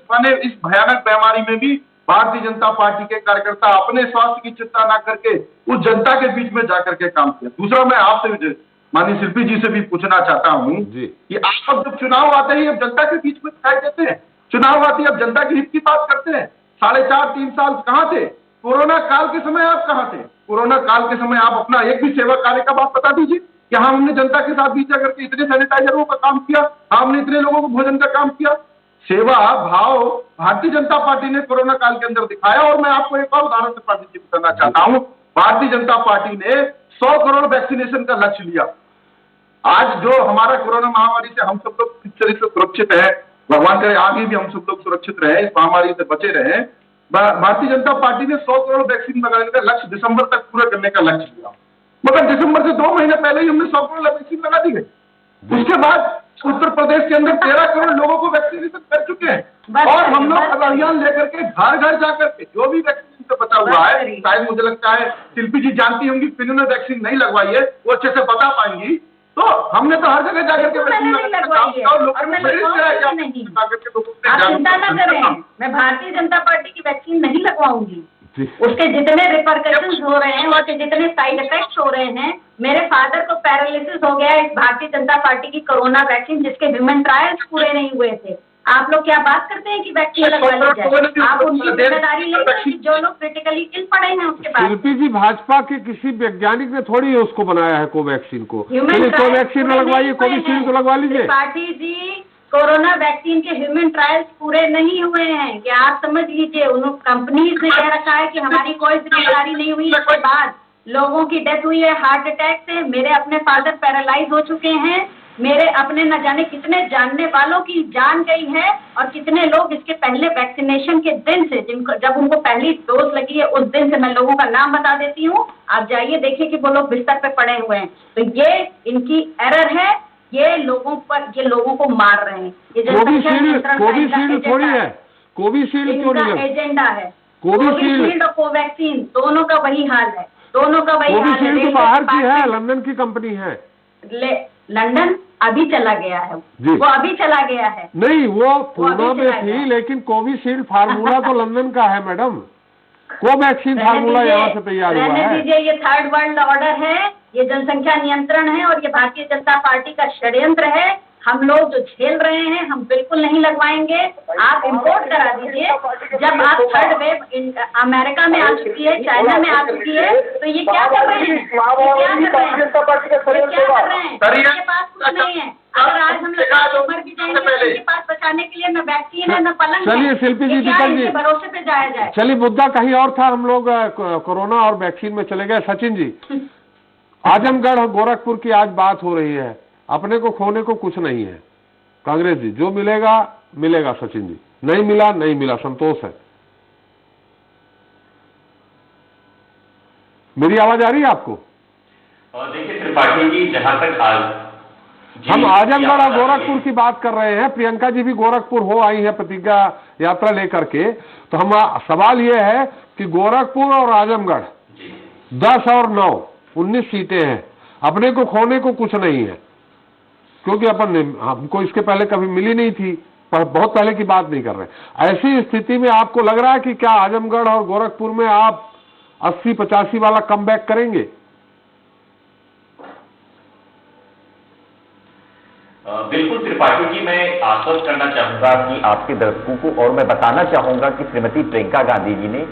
बने। इस भयानक बीमारी में भी भारतीय जनता पार्टी के कार्यकर्ता अपने स्वास्थ्य की चिंता न करके उस जनता के बीच में जाकर के काम किया। दूसरा, मैं आपसे माननीय शिल्पी जी से भी पूछना चाहता हूं कि आप अब जब चुनाव आते ही अब जनता के बीच में दिखाई देते हैं, चुनाव आते ही अब जनता के हित की बात करते हैं। 3.5 साल कहां थे? कोरोना काल के समय आप कहां थे? कोरोना काल के समय आप अपना एक भी सेवा कार्य का बात बता दीजिए कि हाँ हमने जनता के साथ बीच जाकर के इतने सैनिटाइजरों का काम किया, हमने इतने लोगों को भोजन का काम किया। सेवा भाव भारतीय जनता पार्टी ने कोरोना काल के अंदर दिखाया। और मैं आपको एक और उदाहरण से पार्टी बताना चाहता हूं, भारतीय जनता पार्टी ने 100 करोड़ वैक्सीनेशन का लक्ष्य लिया। आज जो हमारा कोरोना महामारी से हम सब लोग किस तरह से सुरक्षित है, भगवान करे आगे भी हम सब लोग सुरक्षित रहे, इस महामारी से बचे रहे। भारतीय जनता पार्टी ने 100 करोड़ वैक्सीन लगाने का लक्ष्य दिसंबर तक पूरा करने का लक्ष्य लिया, मगर दिसंबर से 2 महीने पहले ही हमने 100 करोड़ वैक्सीन लगा दी गई। उसके बाद उत्तर प्रदेश के अंदर 13 करोड़ लोगों को वैक्सीनेशन कर चुके हैं और हम लोग अभियान लेकर के घर घर जाकर के जो भी वैक्सीन से बचा हुआ है, शायद मुझे लगता है शिल्पी जी जानती होंगी, जिन्होंने वैक्सीन नहीं लगवाई है वो अच्छे से बता पाएंगी। तो हमने तो हर जगह जाकर के वैक्सीन लगवाई है और मैं आप चिंता न करें, मैं भारतीय जनता पार्टी की वैक्सीन नहीं लगवाऊंगी। उसके जितने रिपरकशंस हो रहे हैं और जितने साइड इफेक्ट्स हो रहे हैं, मेरे फादर को पैरालिसिस हो गया इस भारतीय जनता पार्टी की कोरोना वैक्सीन जिसके ह्यूमन ट्रायल्स पूरे नहीं हुए थे। आप लोग क्या बात करते हैं कि वैक्सीन लगवा ली जाए? आप उनकी जिम्मेदारी लेंगे कि जो लोग क्रिटिकली इल पड़े हैं उसके बाद। शिल्पी जी, भाजपा के किसी वैज्ञानिक ने थोड़ी उसको बनाया है कोवैक्सीन को। कोवैक्सीन न लगवाइए, कोविशील्ड तो लगवा लीजिए। पार्टी जी, कोरोना वैक्सीन के ह्यूमन ट्रायल्स पूरे नहीं हुए हैं, क्या आप समझ लीजिए। उन कंपनीज ने कह रखा है कि हमारी कोई जिम्मेदारी नहीं हुई। इसके बाद लोगों की डेथ हुई है हार्ट अटैक से। मेरे अपने फादर पैरालाइज हो चुके हैं, मेरे अपने न जाने कितने जानने वालों की जान गई है और कितने लोग इसके पहले वैक्सीनेशन के दिन से जिनको जब उनको पहली डोज लगी है उस दिन से, मैं लोगों का नाम बता देती हूँ, आप जाइए देखिए कि वो लोग बिस्तर पे पड़े हुए हैं। तो ये इनकी एरर है, ये लोगों को मार रहे हैं। ये कोविशील्ड थोड़ी है, कोविशील्ड क्यों नहीं है? एजेंडा है कोविशील्ड और कोवैक्सीन दोनों का वही हाल है, दोनों का वही हाल है। कोविशील्ड तो बाहर की है, लंदन की कंपनी है। लंदन अभी चला गया है, वो अभी चला गया है। नहीं, वो पूना में थी, लेकिन कोविशील्ड फार्मूला तो लंदन का है मैडम। कोवैक्सीन फार्मूला यहाँ से तैयार हुआ है। दीजिए, ये थर्ड वर्ल्ड ऑर्डर है, ये जनसंख्या नियंत्रण है और ये भारतीय जनता पार्टी का षड्यंत्र है। हम लोग जो झेल रहे हैं हम बिल्कुल नहीं लगवाएंगे। आप इम्पोर्ट करा दीजिए। जब आप थर्ड वेव अमेरिका में आ चुकी है, चाइना में आ चुकी है, तो ये क्या कर रहे हैं? इनके पास कुछ नहीं है। अगर आज हम लोग मर भी जाएंगे इनके पास बचाने के लिए न वैक्सीन है न पलंग। चलिए शिल्पी जी, दीपक जी, भरोसे पे जाया जाए। चलिए, मुद्दा कहीं और था, हम लोग कोरोना और वैक्सीन में चले गए। सचिन जी, आजमगढ़ और गोरखपुर की आज बात हो रही है, अपने को खोने को कुछ नहीं है। कांग्रेस जी, जो मिलेगा मिलेगा। सचिन जी, नहीं मिला नहीं मिला, संतोष है। मेरी आवाज आ रही है आपको? और देखिए त्रिपाठी जी, जहां तक आज हम आजमगढ़ और गोरखपुर की बात कर रहे हैं। प्रियंका जी भी गोरखपुर हो आई है प्रतिज्ञा यात्रा लेकर के। तो हम सवाल ये है कि गोरखपुर और आजमगढ़ 10 और 9 19 सीटें हैं। अपने को खोने को कुछ नहीं है, क्योंकि हमको इसके पहले कभी मिली नहीं थी, पर बहुत पहले की बात नहीं कर रहे। ऐसी स्थिति में आपको लग रहा है कि क्या आजमगढ़ और गोरखपुर में आप 80-85 वाला कमबैक करेंगे? बिल्कुल त्रिपाठी जी, मैं आश्वस्त करना चाहूंगा कि आपके दर्शकों को, और मैं बताना चाहूंगा कि श्रीमती प्रियंका गांधी जी ने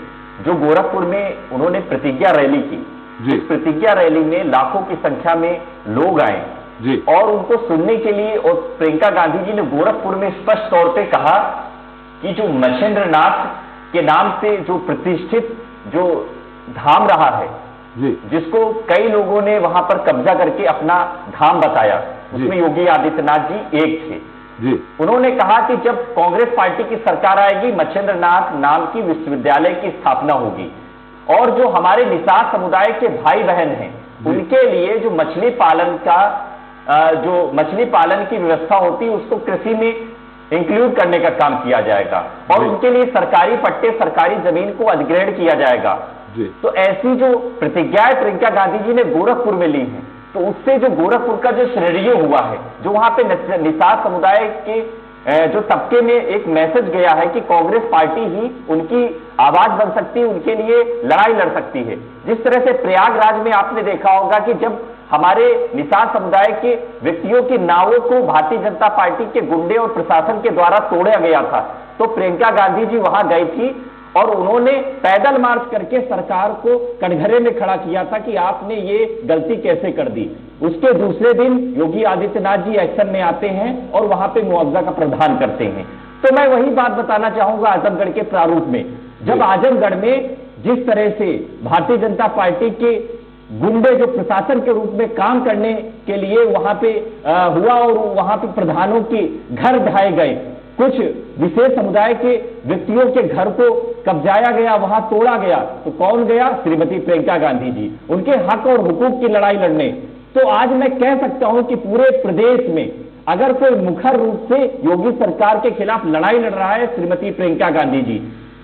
जो गोरखपुर में उन्होंने प्रतिज्ञा रैली की, इस प्रतिज्ञा रैली में लाखों की संख्या में लोग आए जी, और उनको सुनने के लिए। और प्रियंका गांधी जी ने गोरखपुर में स्पष्ट तौर पे कहा कि जो मच्छेंद्रनाथ के नाम से जो प्रतिष्ठित जो धाम रहा है जी, जिसको कई लोगों ने वहां पर कब्जा करके अपना धाम बताया, उसमें योगी आदित्यनाथ जी एक थे जी। उन्होंने कहा कि जब कांग्रेस पार्टी की सरकार आएगी, मच्छेंद्रनाथ नाम की विश्वविद्यालय की स्थापना होगी, और जो हमारे निषाद समुदाय के भाई बहन हैं उनके लिए जो मछली पालन का जो मछली पालन की व्यवस्था होती है उसको कृषि में इंक्लूड करने का काम किया जाएगा, और उनके लिए सरकारी पट्टे, सरकारी जमीन को अधिग्रहण किया जाएगा जी। तो ऐसी जो प्रतिज्ञाएं प्रियंका गांधी जी ने गोरखपुर में ली हैं, तो उससे जो गोरखपुर का जो श्रेय हुआ है, जो वहां पे निषाद समुदाय के जो तबके में एक मैसेज गया है कि कांग्रेस पार्टी ही उनकी आवाज बन सकती है, उनके लिए लड़ाई लड़ सकती है। जिस तरह से प्रयागराज में आपने देखा होगा कि जब हमारे निषाद समुदाय के व्यक्तियों की नावों को भारतीय जनता पार्टी के गुंडे और प्रशासन के द्वारा तोड़ा गया था, तो प्रियंका गांधी जी वहां गई थी और उन्होंने पैदल मार्च करके सरकार को कटघरे में खड़ा किया था कि आपने ये गलती कैसे कर दी। उसके दूसरे दिन योगी आदित्यनाथ जी एक्शन में आते हैं और वहां पे मुआवजा का प्रावधान करते हैं। तो मैं वही बात बताना चाहूंगा आजमगढ़ के प्रारूप में, जब आजमगढ़ में जिस तरह से भारतीय जनता पार्टी के गुंडे जो प्रशासन के रूप में काम करने के लिए वहां पे हुआ और वहां पे प्रधानों के घर ढाए गए, कुछ विशेष समुदाय के व्यक्तियों के घर को कब्जाया गया, वहां तोड़ा गया, तो कौन गया? श्रीमती प्रियंका गांधी जी, उनके हक और हुकूक की लड़ाई लड़ने। तो आज मैं कह सकता हूं कि पूरे प्रदेश में अगर कोई मुखर रूप से योगी सरकार के खिलाफ लड़ाई लड़ रहा है, श्रीमती प्रियंका गांधी जी।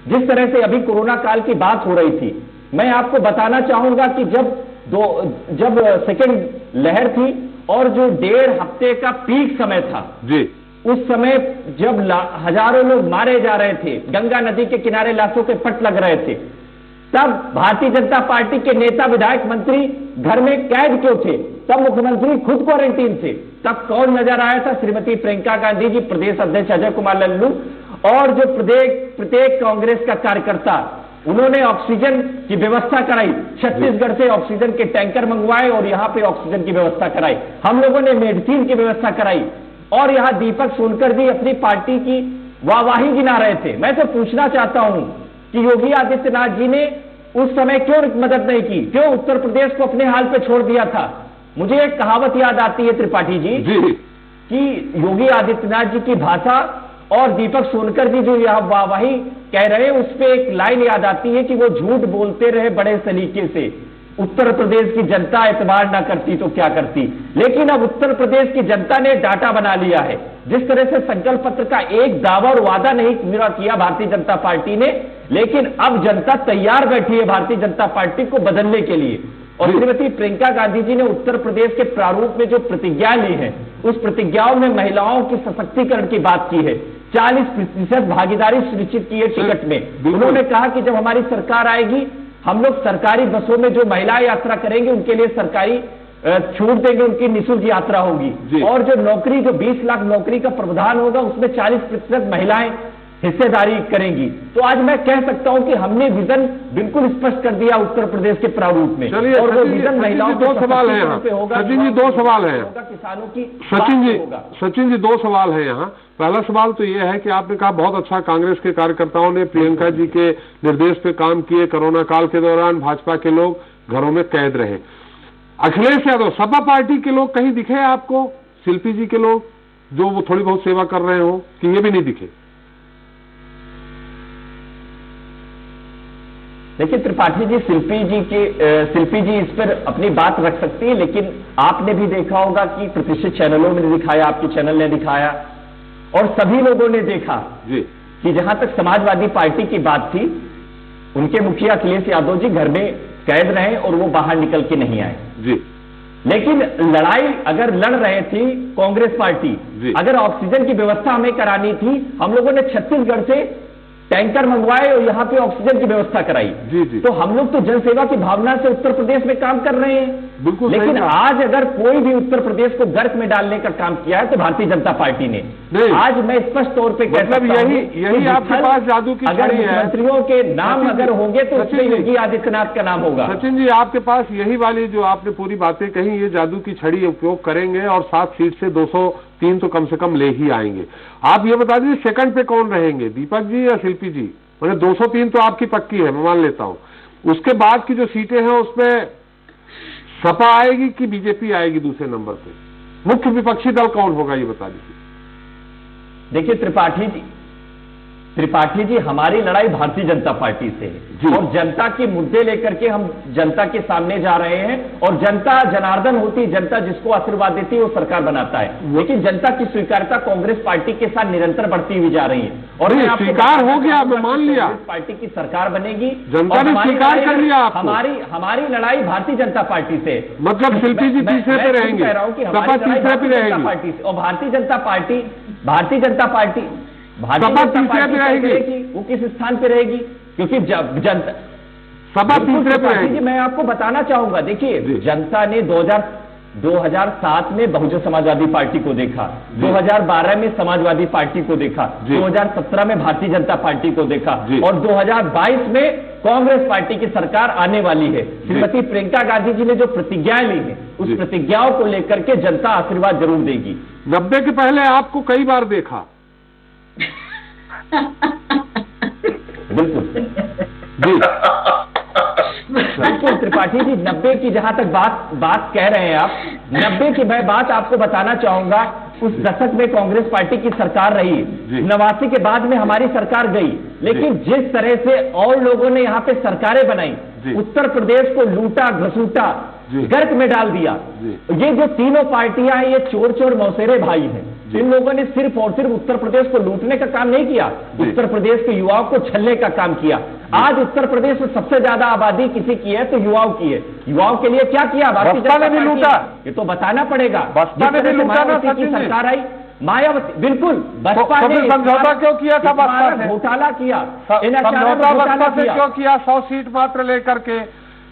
जिस तरह से अभी कोरोना काल की बात हो रही थी, मैं आपको बताना चाहूंगा कि जब सेकेंड लहर थी और जो 1.5 हफ्ते का पीक समय था जी, उस समय जब हजारों लोग मारे जा रहे थे, गंगा नदी के किनारे लाशों के पट लग रहे थे, तब भारतीय जनता पार्टी के नेता, विधायक, मंत्री घर में कैद क्यों थे? तब मुख्यमंत्री खुद क्वारंटीन थे। तब कौन नजर आया था? श्रीमती प्रियंका गांधी जी, प्रदेश अध्यक्ष अजय कुमार लल्लू, और जो प्रत्येक कांग्रेस का कार्यकर्ता, उन्होंने ऑक्सीजन की व्यवस्था कराई। छत्तीसगढ़ से ऑक्सीजन के टैंकर मंगवाए और यहां पे ऑक्सीजन की व्यवस्था कराई। हम लोगों ने मेडिसिन की व्यवस्था कराई, और यहां दीपक सोनकर जी अपनी पार्टी की वाहवाही गिना रहे थे। मैं तो पूछना चाहता हूं कि योगी आदित्यनाथ जी ने उस समय क्यों मदद नहीं की? क्यों उत्तर प्रदेश को अपने हाल पे छोड़ दिया था? मुझे एक कहावत याद आती है त्रिपाठी जी कि योगी आदित्यनाथ जी की भाषा और दीपक सोनकर जी जो यह वाहवाही कह रहे हैं, उस पे एक लाइन याद आती है कि वो झूठ बोलते रहे बड़े सलीके से, उत्तर प्रदेश की जनता एतबार ना करती तो क्या करती। लेकिन अब उत्तर प्रदेश की जनता ने डाटा बना लिया है। जिस तरह से संकल्प पत्र का एक दावा और वादा नहीं पूरा किया भारतीय जनता पार्टी ने, लेकिन अब जनता तैयार बैठी है भारतीय जनता पार्टी को बदलने के लिए। और श्रीमती प्रियंका गांधी जी ने उत्तर प्रदेश के प्रारूप में जो प्रतिज्ञा ली है, उस प्रतिज्ञाओं में महिलाओं की सशक्तिकरण की बात की है, 40% भागीदारी सुनिश्चित की है टिकट में। उन्होंने कहा कि जब हमारी सरकार आएगी, हम लोग सरकारी बसों में जो महिलाएं यात्रा करेंगे उनके लिए सरकारी छूट देंगे, उनकी निःशुल्क यात्रा होगी। और जो 20 लाख नौकरी का प्रावधान होगा, उसमें 40% महिलाएं हिस्सेदारी करेंगी। तो आज मैं कह सकता हूं कि हमने विजन बिल्कुल स्पष्ट कर दिया उत्तर प्रदेश के प्रारूप में। चलिए, और वो विजन महिलाओं दो सवाल है यहाँ। सचिन जी, 2 सवाल है किसानों की। सचिन जी 2 सवाल है यहाँ। पहला सवाल तो यह है कि आपने कहा बहुत अच्छा कांग्रेस के कार्यकर्ताओं ने प्रियंका जी के निर्देश पे काम किए। कोरोना काल के दौरान भाजपा के लोग घरों में कैद रहे। अखिलेश यादव, सपा पार्टी के लोग कहीं दिखे आपको? शिल्पी जी के लोग जो वो थोड़ी बहुत सेवा कर रहे हो, कि ये भी नहीं दिखे? देखिए त्रिपाठी जी, शिल्पी जी इस पर अपनी बात रख सकती है, लेकिन आपने भी देखा होगा कि प्रतिष्ठित चैनलों में दिखाया, आपके चैनल ने दिखाया और सभी लोगों ने देखा जी कि जहां तक समाजवादी पार्टी की बात थी, उनके मुखिया अखिलेश यादव जी घर में कैद रहे और वो बाहर निकल के नहीं आए जी। लेकिन लड़ाई अगर लड़ रहे थी कांग्रेस पार्टी, अगर ऑक्सीजन की व्यवस्था हमें करानी थी, हम लोगों ने छत्तीसगढ़ से टैंकर मंगवाए और यहाँ पे ऑक्सीजन की व्यवस्था कराई। जी। तो हम लोग तो जनसेवा की भावना से उत्तर प्रदेश में काम कर रहे हैं। बिल्कुल। लेकिन आज अगर कोई भी उत्तर प्रदेश को गर्क में डालने का काम किया है तो भारतीय जनता पार्टी ने। आज मैं स्पष्ट तौर पे कह सकता हूं यही आपके पास जादू की अगर छड़ी है। मुख्यमंत्रियों के नाम अगर होंगे तो उसमें योगी आदित्यनाथ का नाम होगा। सचिन जी, आपके पास यही वाली जो आपने पूरी बातें कही, ये जादू की छड़ी उपयोग करेंगे और 7 सीट से 203 तो कम से कम ले ही आएंगे। आप ये बता दीजिए सेकंड पे कौन रहेंगे, दीपक जी या शिल्पी जी? मतलब 203 तो आपकी पक्की है, मैं मान लेता हूं। उसके बाद की जो सीटें हैं उसमें सपा आएगी कि बीजेपी आएगी दूसरे नंबर पे? मुख्य विपक्षी दल कौन होगा ये बता दीजिए। देखिए त्रिपाठी जी हमारी लड़ाई भारतीय जनता पार्टी से है और जनता के मुद्दे लेकर के हम जनता के सामने जा रहे हैं और जनता जनार्दन होती, जनता जिसको आशीर्वाद देती है वो सरकार बनाता है। लेकिन जनता की स्वीकार्यता कांग्रेस पार्टी के साथ निरंतर बढ़ती हुई जा रही है और स्वीकार हो गया, मैं मान लिया कांग्रेस पार्टी की सरकार बनेगी, जनता ने स्वीकार कर लिया। हमारी लड़ाई भारतीय जनता पार्टी से, मतलब शिल्पी जी तीसरे पे रहेंगे, कह रहा हूं कि हमारी लड़ाई भारतीय जनता पार्टी से और भारतीय जनता पार्टी रहेगी। वो किस स्थान पे रहेगी? क्योंकि जनता सपा तीसरे पे रहेगी। मैं आपको बताना चाहूंगा, देखिए जनता ने 2007 में बहुजन समाजवादी पार्टी को देखा, 2012 में समाजवादी पार्टी को देखा, 2017 में भारतीय जनता पार्टी को देखा और 2022 में कांग्रेस पार्टी की सरकार आने वाली है। श्रीमती प्रियंका गांधी जी ने जो प्रतिज्ञाएं ली है उस प्रतिज्ञाओं को लेकर के जनता आशीर्वाद जरूर देगी। 90 के पहले आपको कई बार देखा। बिल्कुल बिल्कुल त्रिपाठी जी, 90 की जहां तक बात कह रहे हैं आप, 90 की मैं बात आपको बताना चाहूंगा। उस दशक में कांग्रेस पार्टी की सरकार रही, 89 के बाद में हमारी सरकार गई, लेकिन जिस तरह से और लोगों ने यहाँ पे सरकारें बनाई, उत्तर प्रदेश को लूटा घसूटा, गर्क में डाल दिया। ये जो तीनों पार्टियां हैं ये चोर चोर मौसेरे भाई हैं। इन लोगों ने सिर्फ और सिर्फ उत्तर प्रदेश को लूटने का काम नहीं किया, उत्तर प्रदेश के युवाओं को छलने का काम किया। आज उत्तर प्रदेश में सबसे ज्यादा आबादी किसी की है तो युवाओं की है। युवाओं के लिए क्या किया? भारतीय जनता पार्टी ने लूटा, ये तो बताना पड़ेगा। बसपा ने भी लूटा ना की सरकार आई, मायावती, बिल्कुल बसपा ने समझौता क्यों किया था? बसपा ने घोटाला किया, समझौता बसपा से क्यों किया? 100 सीट मात्र लेकर के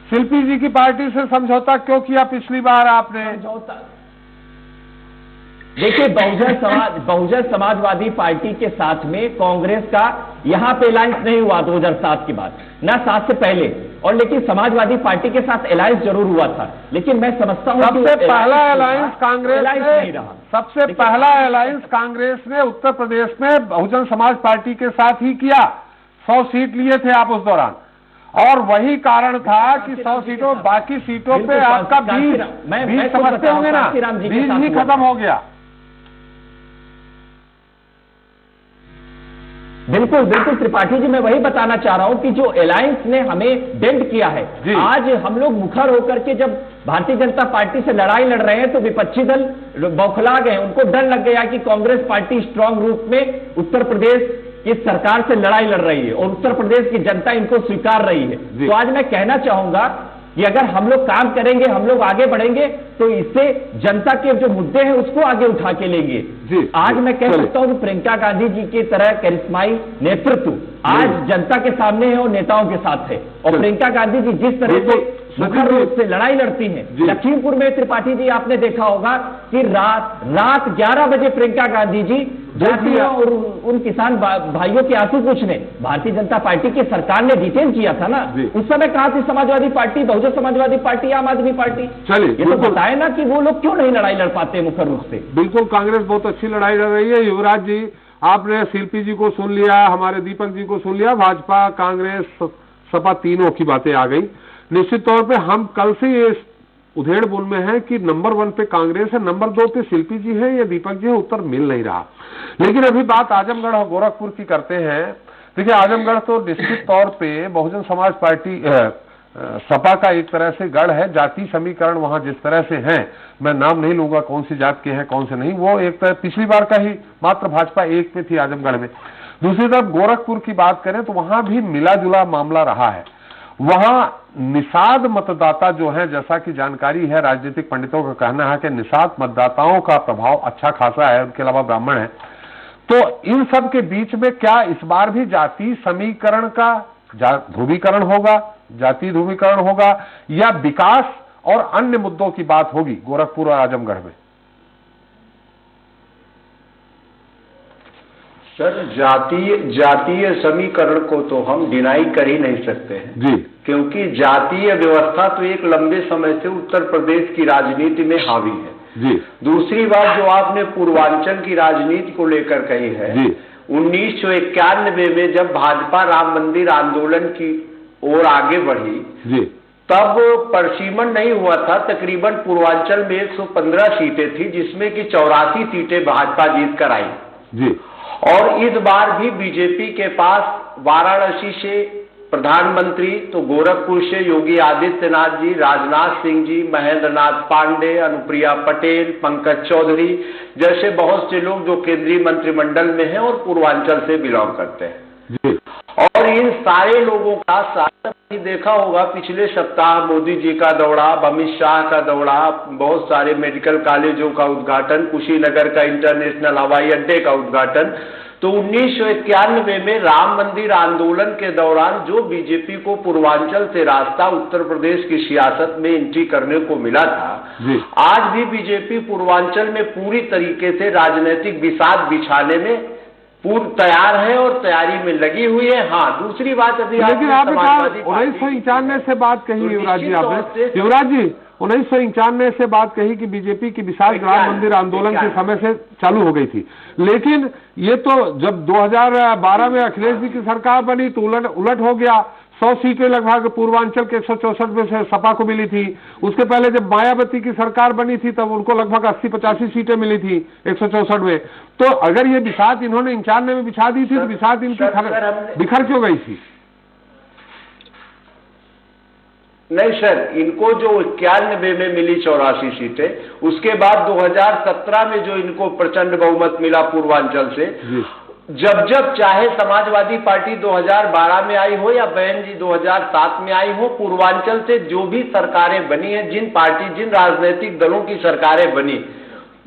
शिल्पी जी की पार्टी से समझौता क्यों किया पिछली बार आपने? देखिए बहुजन समाजवादी पार्टी के साथ में कांग्रेस का यहां पे अलायंस नहीं हुआ 2007 के बाद, ना 7 से पहले, और लेकिन समाजवादी पार्टी के साथ अलायंस जरूर हुआ था। लेकिन मैं समझता हूं सबसे पहला अलायंस कांग्रेस ने उत्तर प्रदेश में बहुजन समाज पार्टी के साथ ही किया। 100 सीट लिए थे आप उस दौरान और वही कारण था कि 100 सीटों, बाकी सीटों पे आपका बीज समझते होंगे ना, बीज ही खत्म हो गया। बिल्कुल बिल्कुल त्रिपाठी जी, मैं वही बताना चाह रहा हूं कि जो अलायंस ने हमें डेंट किया है, आज हम लोग मुखर होकर के जब भारतीय जनता पार्टी से लड़ाई लड़ रहे हैं तो विपक्षी दल बौखला गए, उनको डर लग गया कि कांग्रेस पार्टी स्ट्रांग रूप में उत्तर प्रदेश की सरकार से लड़ाई लड़ रही है और उत्तर प्रदेश की जनता इनको स्वीकार रही है। तो आज मैं कहना चाहूंगा कि अगर हम लोग काम करेंगे, हम लोग आगे बढ़ेंगे तो इससे जनता के जो मुद्दे हैं उसको आगे उठा के लेंगे। आज मैं कह सकता हूं कि प्रियंका गांधी जी की तरह करिश्माई नेतृत्व आज जनता के सामने है और नेताओं के साथ है। और प्रियंका गांधी जी जिस तरह से मुखर रूप से लड़ाई लड़ती हैं, लखीमपुर में त्रिपाठी जी आपने देखा होगा कि रात 11 बजे प्रियंका गांधी जी जाती है और उन किसान भाइयों के आंसू पूछने। भारतीय जनता पार्टी की सरकार ने डिटेन किया था ना, उस समय कहा थी समाजवादी पार्टी, बहुजन समाजवादी पार्टी, आम आदमी पार्टी। चलिए ये तो बताए ना कि वो लोग क्यों नहीं लड़ाई लड़ पाते मुखर रूप से। बिल्कुल, कांग्रेस बहुत अच्छी लड़ाई लड़ रही है। युवराज जी, आपने शिल्पी जी को सुन लिया, हमारे दीपक जी को सुन लिया, भाजपा, कांग्रेस, सपा तीनों की बातें आ गई। निश्चित तौर पे हम कल से ये उधेड़ बुन में है कि नंबर 1 पे कांग्रेस है, नंबर 2 पे शिल्पी जी है या दीपक जी है, उत्तर मिल नहीं रहा। लेकिन अभी बात आजमगढ़ और गोरखपुर की करते हैं। देखिए, आजमगढ़ तो निश्चित तौर पे बहुजन समाज पार्टी सपा का एक तरह से गढ़ है। जाति समीकरण वहां जिस तरह से हैं, मैं नाम नहीं लूंगा कौन सी जात के हैं कौन से नहीं, वो एक तरह पिछली बार का ही मात्र भाजपा एक पे थी आजमगढ़ में। दूसरी तरफ गोरखपुर की बात करें तो वहां भी मिला जुला मामला रहा है। वहां निषाद मतदाता जो है, जैसा कि जानकारी है, राजनीतिक पंडितों का कहना है कि निषाद मतदाताओं का प्रभाव अच्छा खासा है, उनके अलावा ब्राह्मण है। तो इन सब के बीच में क्या इस बार भी जाति समीकरण का ध्रुवीकरण होगा, जाति ध्रुवीकरण होगा, या विकास और अन्य मुद्दों की बात होगी गोरखपुर और आजमगढ़ में? सर, जातीय समीकरण को तो हम डिनाई कर ही नहीं सकते हैं जी, क्योंकि जातीय व्यवस्था तो एक लंबे समय से उत्तर प्रदेश की राजनीति में हावी है जी। दूसरी बात जो आपने पूर्वांचल की राजनीति को लेकर कही है जी। 1991 में जब भाजपा राम मंदिर आंदोलन की ओर आगे बढ़ी जी, तब परिसीमन नहीं हुआ था। तकरीबन पूर्वांचल में 115 सीटें थी, जिसमें कि 84 सीटें भाजपा जीत कर आई जी। और इस बार भी बीजेपी के पास वाराणसी से प्रधानमंत्री, तो गोरखपुर से योगी आदित्यनाथ जी, राजनाथ सिंह जी, महेंद्र नाथ पांडे, अनुप्रिया पटेल, पंकज चौधरी जैसे बहुत से लोग जो केंद्रीय मंत्रिमंडल में हैं और पूर्वांचल से बिलोंग करते हैं जी। और इन सारे लोगों का साथ देखा होगा पिछले सप्ताह मोदी जी का दौरा, अमित शाह का दौरा, बहुत सारे मेडिकल कॉलेजों का उद्घाटन, कुशीनगर का इंटरनेशनल हवाई अड्डे का उद्घाटन। तो 1991 में राम मंदिर आंदोलन के दौरान जो बीजेपी को पूर्वांचल से रास्ता उत्तर प्रदेश की सियासत में एंट्री करने को मिला था, आज भी बीजेपी पूर्वांचल में पूरी तरीके से राजनीतिक बिसात बिछाने में पूर्व तैयार है और तैयारी में लगी हुई है। हाँ, दूसरी बात अभी लेकिन आपने 1991 से बात कही युवराज जी, आपने युवराज जी 1991 से बात कही कि बीजेपी की विशाल राम मंदिर आंदोलन के समय से चालू हो गई थी, लेकिन ये तो जब 2012 में अखिलेश जी की सरकार बनी तो उलट हो गया। 100 सीटें लगभग पूर्वांचल के 164 में से सपा को मिली थी। उसके पहले जब मायावती की सरकार बनी थी तब उनको लगभग 80-85 सीटें मिली थी 164 में। तो अगर ये बिसात इन्होंने 91 में बिछा दी थी तो बिसात इनकी बिखर क्यों गई थी? नहीं सर, इनको जो 91 में मिली 84 सीटें, उसके बाद 2017 में जो इनको प्रचंड बहुमत मिला पूर्वांचल से, जब चाहे समाजवादी पार्टी 2012 में आई हो या बहन जी 2007 में आई हो, पूर्वांचल से जो भी सरकारें बनी हैं, जिन राजनीतिक दलों की सरकारें बनी,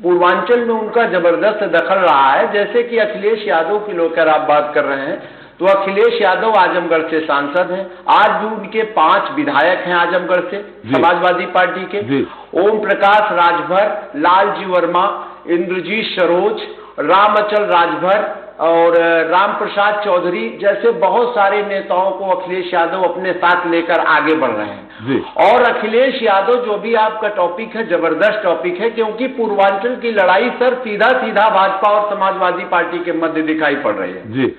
पूर्वांचल में उनका जबरदस्त दखल रहा है। जैसे कि अखिलेश यादव की लेकर आप बात कर रहे हैं, तो अखिलेश यादव आजमगढ़ से सांसद हैं। आज भी उनके 5 विधायक हैं आजमगढ़ से समाजवादी पार्टी के। ओम प्रकाश राजभर, लालजी वर्मा, इंद्रजीत सरोज, रामअचल राजभर और राम प्रसाद चौधरी जैसे बहुत सारे नेताओं को अखिलेश यादव अपने साथ लेकर आगे बढ़ रहे हैं। और अखिलेश यादव जो भी आपका टॉपिक है, जबरदस्त टॉपिक है, क्योंकि पूर्वांचल की लड़ाई सर सीधा भाजपा और समाजवादी पार्टी के मध्य दिखाई पड़ रही है जी।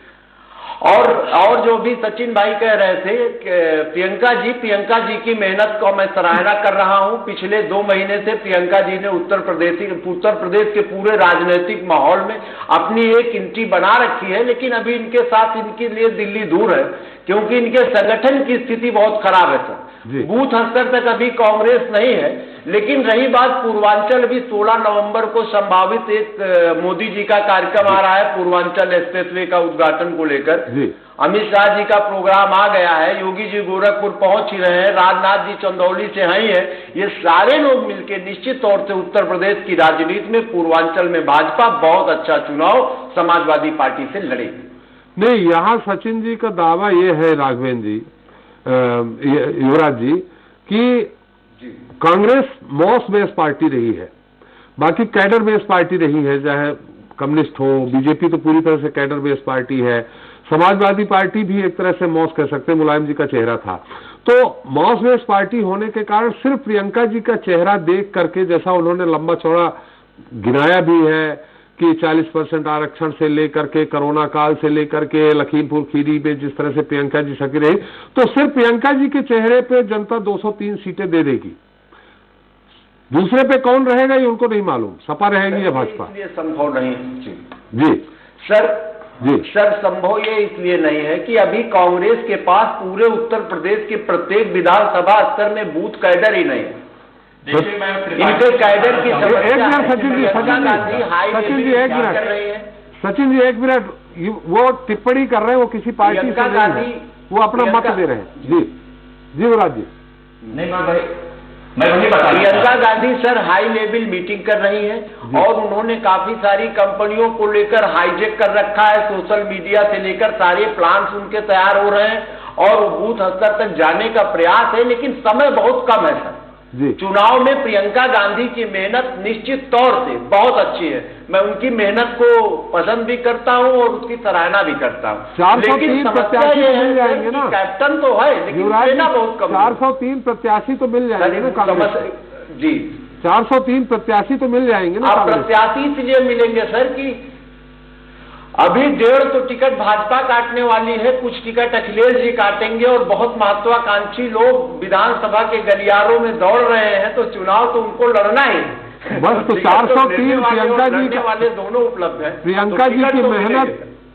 और जो भी सचिन भाई कह रहे थे प्रियंका जी की मेहनत को मैं सराहना कर रहा हूं। पिछले 2 महीने से प्रियंका जी ने उत्तर प्रदेश के पूरे राजनीतिक माहौल में अपनी एक एंट्री बना रखी है, लेकिन अभी इनके साथ इनके लिए दिल्ली दूर है, क्योंकि इनके संगठन की स्थिति बहुत खराब है सर। बूथ स्तर तक अभी कांग्रेस नहीं है। लेकिन रही बात पूर्वांचल, भी 16 नवंबर को संभावित एक मोदी जी का कार्यक्रम आ रहा है पूर्वांचल एक्सप्रेसवे का उद्घाटन को लेकर। अमित शाह जी का प्रोग्राम आ गया है, योगी जी गोरखपुर पहुंच ही रहे हैं, राजनाथ जी चंदौली से ही है। ये सारे लोग मिलकर निश्चित तौर से उत्तर प्रदेश की राजनीति में पूर्वांचल में भाजपा बहुत अच्छा चुनाव समाजवादी पार्टी से लड़ेगी। नहीं, यहाँ सचिन जी का दावा ये है राघवेंद्र जी, युवराज जी, कि कांग्रेस मॉस बेस्ड पार्टी रही है, बाकी कैडर बेस्ड पार्टी रही है, चाहे कम्युनिस्ट हो, बीजेपी तो पूरी तरह से कैडर बेस्ड पार्टी है, समाजवादी पार्टी भी एक तरह से मॉस कह सकते हैं, मुलायम जी का चेहरा था। तो मॉस बेस्ड पार्टी होने के कारण सिर्फ प्रियंका जी का चेहरा देख करके, जैसा उन्होंने लंबा चौड़ा गिनाया भी है कि 40% आरक्षण से लेकर के कोरोना काल से लेकर के लखीमपुर खीरी पे जिस तरह से प्रियंका जी सकी रही, तो सिर्फ प्रियंका जी के चेहरे पे जनता 203 सीटें दे देगी। दूसरे पे कौन रहेगा ये उनको नहीं मालूम, सपा रहेगी या भाजपा, ये संभव नहीं। जी सर, जी सर संभव ये इसलिए नहीं है कि अभी कांग्रेस के पास पूरे उत्तर प्रदेश के प्रत्येक विधानसभा स्तर में बूथ कैडर ही नहीं है। इनके कैडर की एक मिनट सचिन जी, सचिन जी एक मिनट, वो टिप्पणी कर रहे हैं, वो किसी पार्टी से नहीं है, वो अपना मत दे रहे हैं। जी जी युवराज जी। नहीं मैं वही बता रहा Priyanka Gandhi sir high level meeting कर रही हैं और उन्होंने काफी सारी कंपनियों को लेकर हाईजेक कर रखा है, सोशल मीडिया से लेकर सारे प्लान्स उनके तैयार हो रहे हैं और बूथ स्तर तक जाने का प्रयास है, लेकिन समय बहुत कम है सर। जी चुनाव में प्रियंका गांधी की मेहनत निश्चित तौर से बहुत अच्छी है, मैं उनकी मेहनत को पसंद भी करता हूं और उसकी सराहना भी करता हूं। 403 प्रत्याशी तो मिल जाएंगे ना, कैप्टन तो है लेकिन सेना बहुत कम। 403 प्रत्याशी तो मिल जाएंगे ना कांग्रेस जी, 403 प्रत्याशी तो मिल जाएंगे ना। आप प्रत्याशी इसलिए मिलेंगे सर कि अभी 1.5 तो टिकट भाजपा काटने वाली है, कुछ टिकट अखिलेश जी काटेंगे और बहुत महत्वाकांक्षी लोग विधानसभा के गलियारों में दौड़ रहे हैं, तो चुनाव तो उनको लड़ना ही बस। तो 403 प्रियंका जी वाले दोनों उपलब्ध है। प्रियंका जी की मेहनत,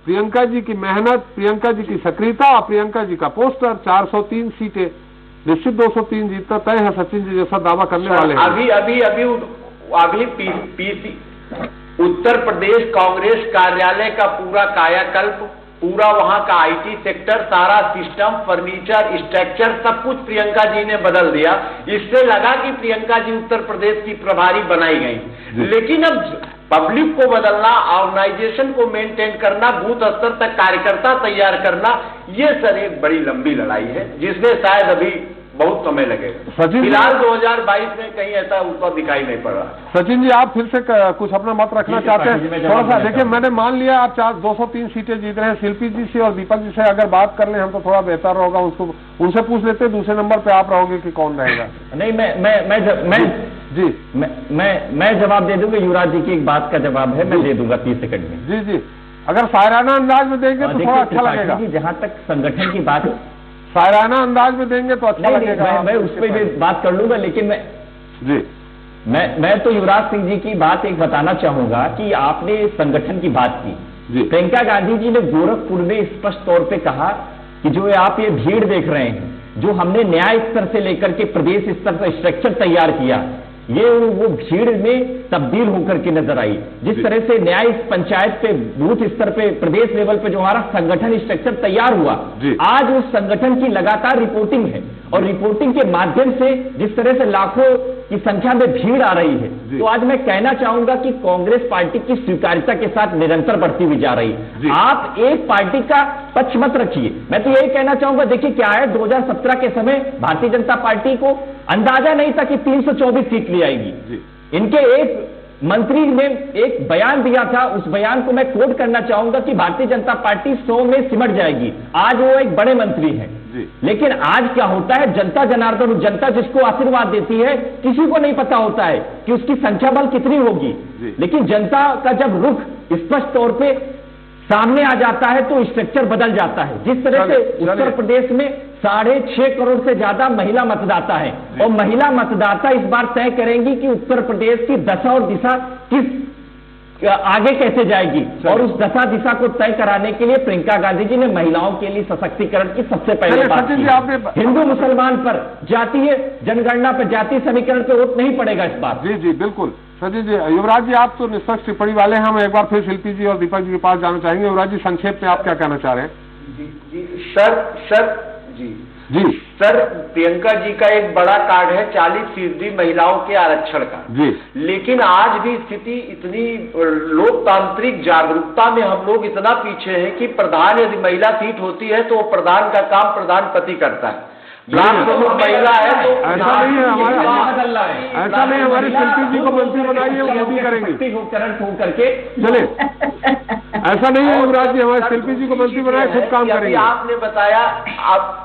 प्रियंका जी की मेहनत, प्रियंका जी की सक्रियता और प्रियंका जी का पोस्टर, 403 सीटें निश्चित 203 जीतता तय है। सचिन जी जैसा दावा करने वाले हैं। अभी पीसी उत्तर प्रदेश कांग्रेस कार्यालय का पूरा कायाकल्प, पूरा वहां का आईटी सेक्टर, सारा सिस्टम, फर्नीचर, स्ट्रक्चर सब कुछ प्रियंका जी ने बदल दिया। इससे लगा कि प्रियंका जी उत्तर प्रदेश की प्रभारी बनाई गई, लेकिन अब पब्लिक को बदलना, ऑर्गेनाइजेशन को मेंटेन करना, बूथ स्तर तक कार्यकर्ता तैयार करना, ये सर एक बड़ी लंबी लड़ाई है जिसमें शायद अभी बहुत समय लगेगा। फिलहाल 2022 में कहीं ऐसा ऊपर दिखाई नहीं पड़ रहा। सचिन जी आप फिर से कुछ अपना मत रखना चाहते हैं? थोड़ा सा देखिए, मैंने मान लिया आप 203 सीटें जीत रहे हैं। शिल्पी जी से और दीपक जी से अगर बात कर लें हम तो थोड़ा बेहतर होगा, उसको उनसे पूछ लेते हैं। दूसरे नंबर पे आप रहोगे कि कौन रहेगा? नहीं मैं जवाब दे दूंगा। युवराज जी की एक बात का जवाब है, मैं दे दूंगा 30 सेकंड में। जी जी, अगर शायराना अंदाज में देंगे तो थोड़ा अच्छा लगेगा। जहां तक संगठन की बात, शायराना अंदाज में देंगे तो अच्छा लगेगा। मैं उस पर भी बात कर लूंगा, लेकिन मैं तो युवराज सिंह जी की बात एक बताना चाहूंगा कि आपने संगठन की बात की। प्रियंका गांधी जी ने गोरखपुर में स्पष्ट तौर पे कहा कि जो आप ये भीड़ देख रहे हैं, जो हमने न्याय स्तर से लेकर के प्रदेश स्तर पर स्ट्रक्चर तैयार किया, ये वो भीड़ में तब्दील होकर के नजर आई। जिस तरह से न्याय पंचायत पे, बूथ स्तर पे, प्रदेश लेवल पे जो हमारा संगठन स्ट्रक्चर तैयार हुआ, आज उस संगठन की लगातार रिपोर्टिंग है और रिपोर्टिंग के माध्यम से जिस तरह से लाखों की संख्या में भीड़ आ रही है, तो आज मैं कहना चाहूंगा कि कांग्रेस पार्टी की स्वीकार्यता के साथ निरंतर बढ़ती हुई जा रही है। आप एक पार्टी का पक्ष मत रखिए। मैं तो यही कहना चाहूंगा, देखिए क्या है, 2017 के समय भारतीय जनता पार्टी को अंदाजा नहीं था कि 324 सीट ले आएगी। इनके एक मंत्री ने एक बयान दिया था, उस बयान को मैं कोट करना चाहूंगा कि भारतीय जनता पार्टी 100 में सिमट जाएगी। आज वो एक बड़े मंत्री हैं, लेकिन आज क्या होता है, जनता जनार्दन, जनता जिसको आशीर्वाद देती है, किसी को नहीं पता होता है कि उसकी संख्या बल कितनी होगी, लेकिन जनता का जब रुख स्पष्ट तौर पे सामने आ जाता है तो स्ट्रक्चर बदल जाता है। जिस तरह से उत्तर प्रदेश में 6.5 करोड़ से ज्यादा महिला मतदाता है और महिला मतदाता इस बार तय करेंगी कि उत्तर प्रदेश की दशा और दिशा किस आगे कैसे जाएगी, और उस दशा दिशा को तय कराने के लिए प्रियंका गांधी जी ने महिलाओं के लिए सशक्तिकरण की सबसे पहले बात की। हिंदू मुसलमान पर, जातीय जनगणना पर, जातीय समीकरण पर वोट नहीं पड़ेगा इस बार। जी जी बिल्कुल। सचिन जी, युवराज जी आप तो निष्पक्ष टिप्पणी वाले हैं, हम एक बार फिर शिल्पी जी और दीपक जी के पास जाना चाहेंगे। युवराज जी संक्षेप में आप क्या कहना चाह रहे हैं? जी सर, प्रियंका जी का एक बड़ा कार्ड है 40% महिलाओं के आरक्षण का। लेकिन आज भी स्थिति इतनी, लोकतांत्रिक जागरूकता में हम लोग इतना पीछे हैं कि प्रधान यदि महिला सीट होती है तो प्रधान का काम प्रधानपति करता है। ब्लॉक प्रमुख महिला है तो ऐसा नहीं है, ऐसा नहीं, हमारी शिल्पी जी को मंत्री बनाइए, वो मोदी करेंगे करके चले। ऐसा नहीं है युवराज जी, हमारे शिल्पी जी को मंत्री बनाए, खुद काम करेंगे। आपने बताया, आप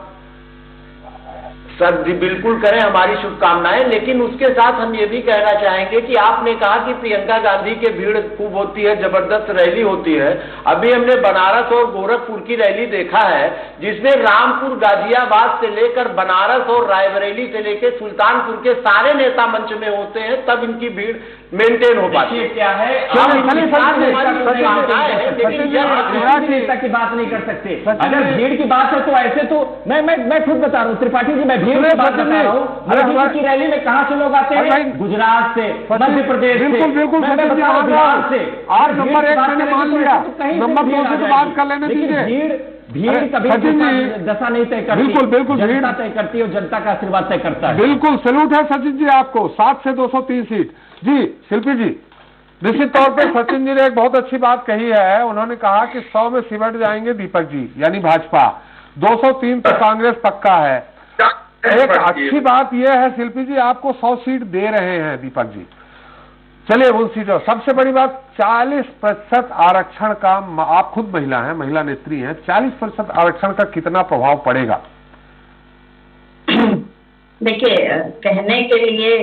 सर जी बिल्कुल करें, हमारी शुभकामनाएं। लेकिन उसके साथ हम ये भी कहना चाहेंगे कि आपने कहा कि प्रियंका गांधी के भीड़ खूब होती है, जबरदस्त रैली होती है। अभी हमने बनारस और गोरखपुर की रैली देखा है, जिसमें रामपुर, गाजियाबाद से लेकर बनारस और रायबरेली से लेकर सुल्तानपुर के सारे नेता मंच में होते हैं, तब इनकी भीड़ मेंटेन हो पाती है। क्या है, चलिए, आप चलिए, इंसान सचिन जी, नेता को नहीं सचिन जी, maintain कर सकते। सचिन जी, आप नेता की बात नहीं कर सकते। सचिन अगर जी, भीड़ की बात है तो ऐसे तो मैं खुद बता रहा हूँ त्रिपाठी जी, मैं भीड़ की बात सचिन बता जी, रहा हूँ। अरे मोदी जी की रैली में कहाँ से लोग आते अरे हैं? भाई, गुजरात से, मध्य प्रदेश से, बिल्कुल बिल्कुल मैं सचिन जी, बता रहा हूँ, मान बिहार रहा से। हूं। आप भीड़ नंबर की 1 बात मैंने करेंगे मान तो लिया, ऐसे तो कहीं से नंबर भीड़ 2 आ से तो जाएगी। बात कर लेने लेकिन दीजिए। भीड़ अरे, कभी सचिन जी, दशा नहीं तय करती। बिल्कुल, बिल्कुल, जनता भीड़- तय करती है और जनता का आशीर्वाद तय करता है। बिल्कुल सैल्यूट है सचिन जी आपको। 7 से 203 सीट। जी शिल्पी जी, निश्चित तौर पे सचिन जी ने एक बहुत अच्छी बात कही है। उन्होंने कहा कि 100 में सिमट जाएंगे दीपक जी, यानी भाजपा। 203 तो कांग्रेस पक्का है। एक अच्छी बात यह है शिल्पी जी, आपको 100 सीट दे रहे हैं दीपक जी। चलिए उन सीटों, सबसे बड़ी बात 40% आरक्षण का, आप खुद महिला हैं, महिला नेत्री हैं, 40% आरक्षण का कितना प्रभाव पड़ेगा? देखिए, कहने के लिए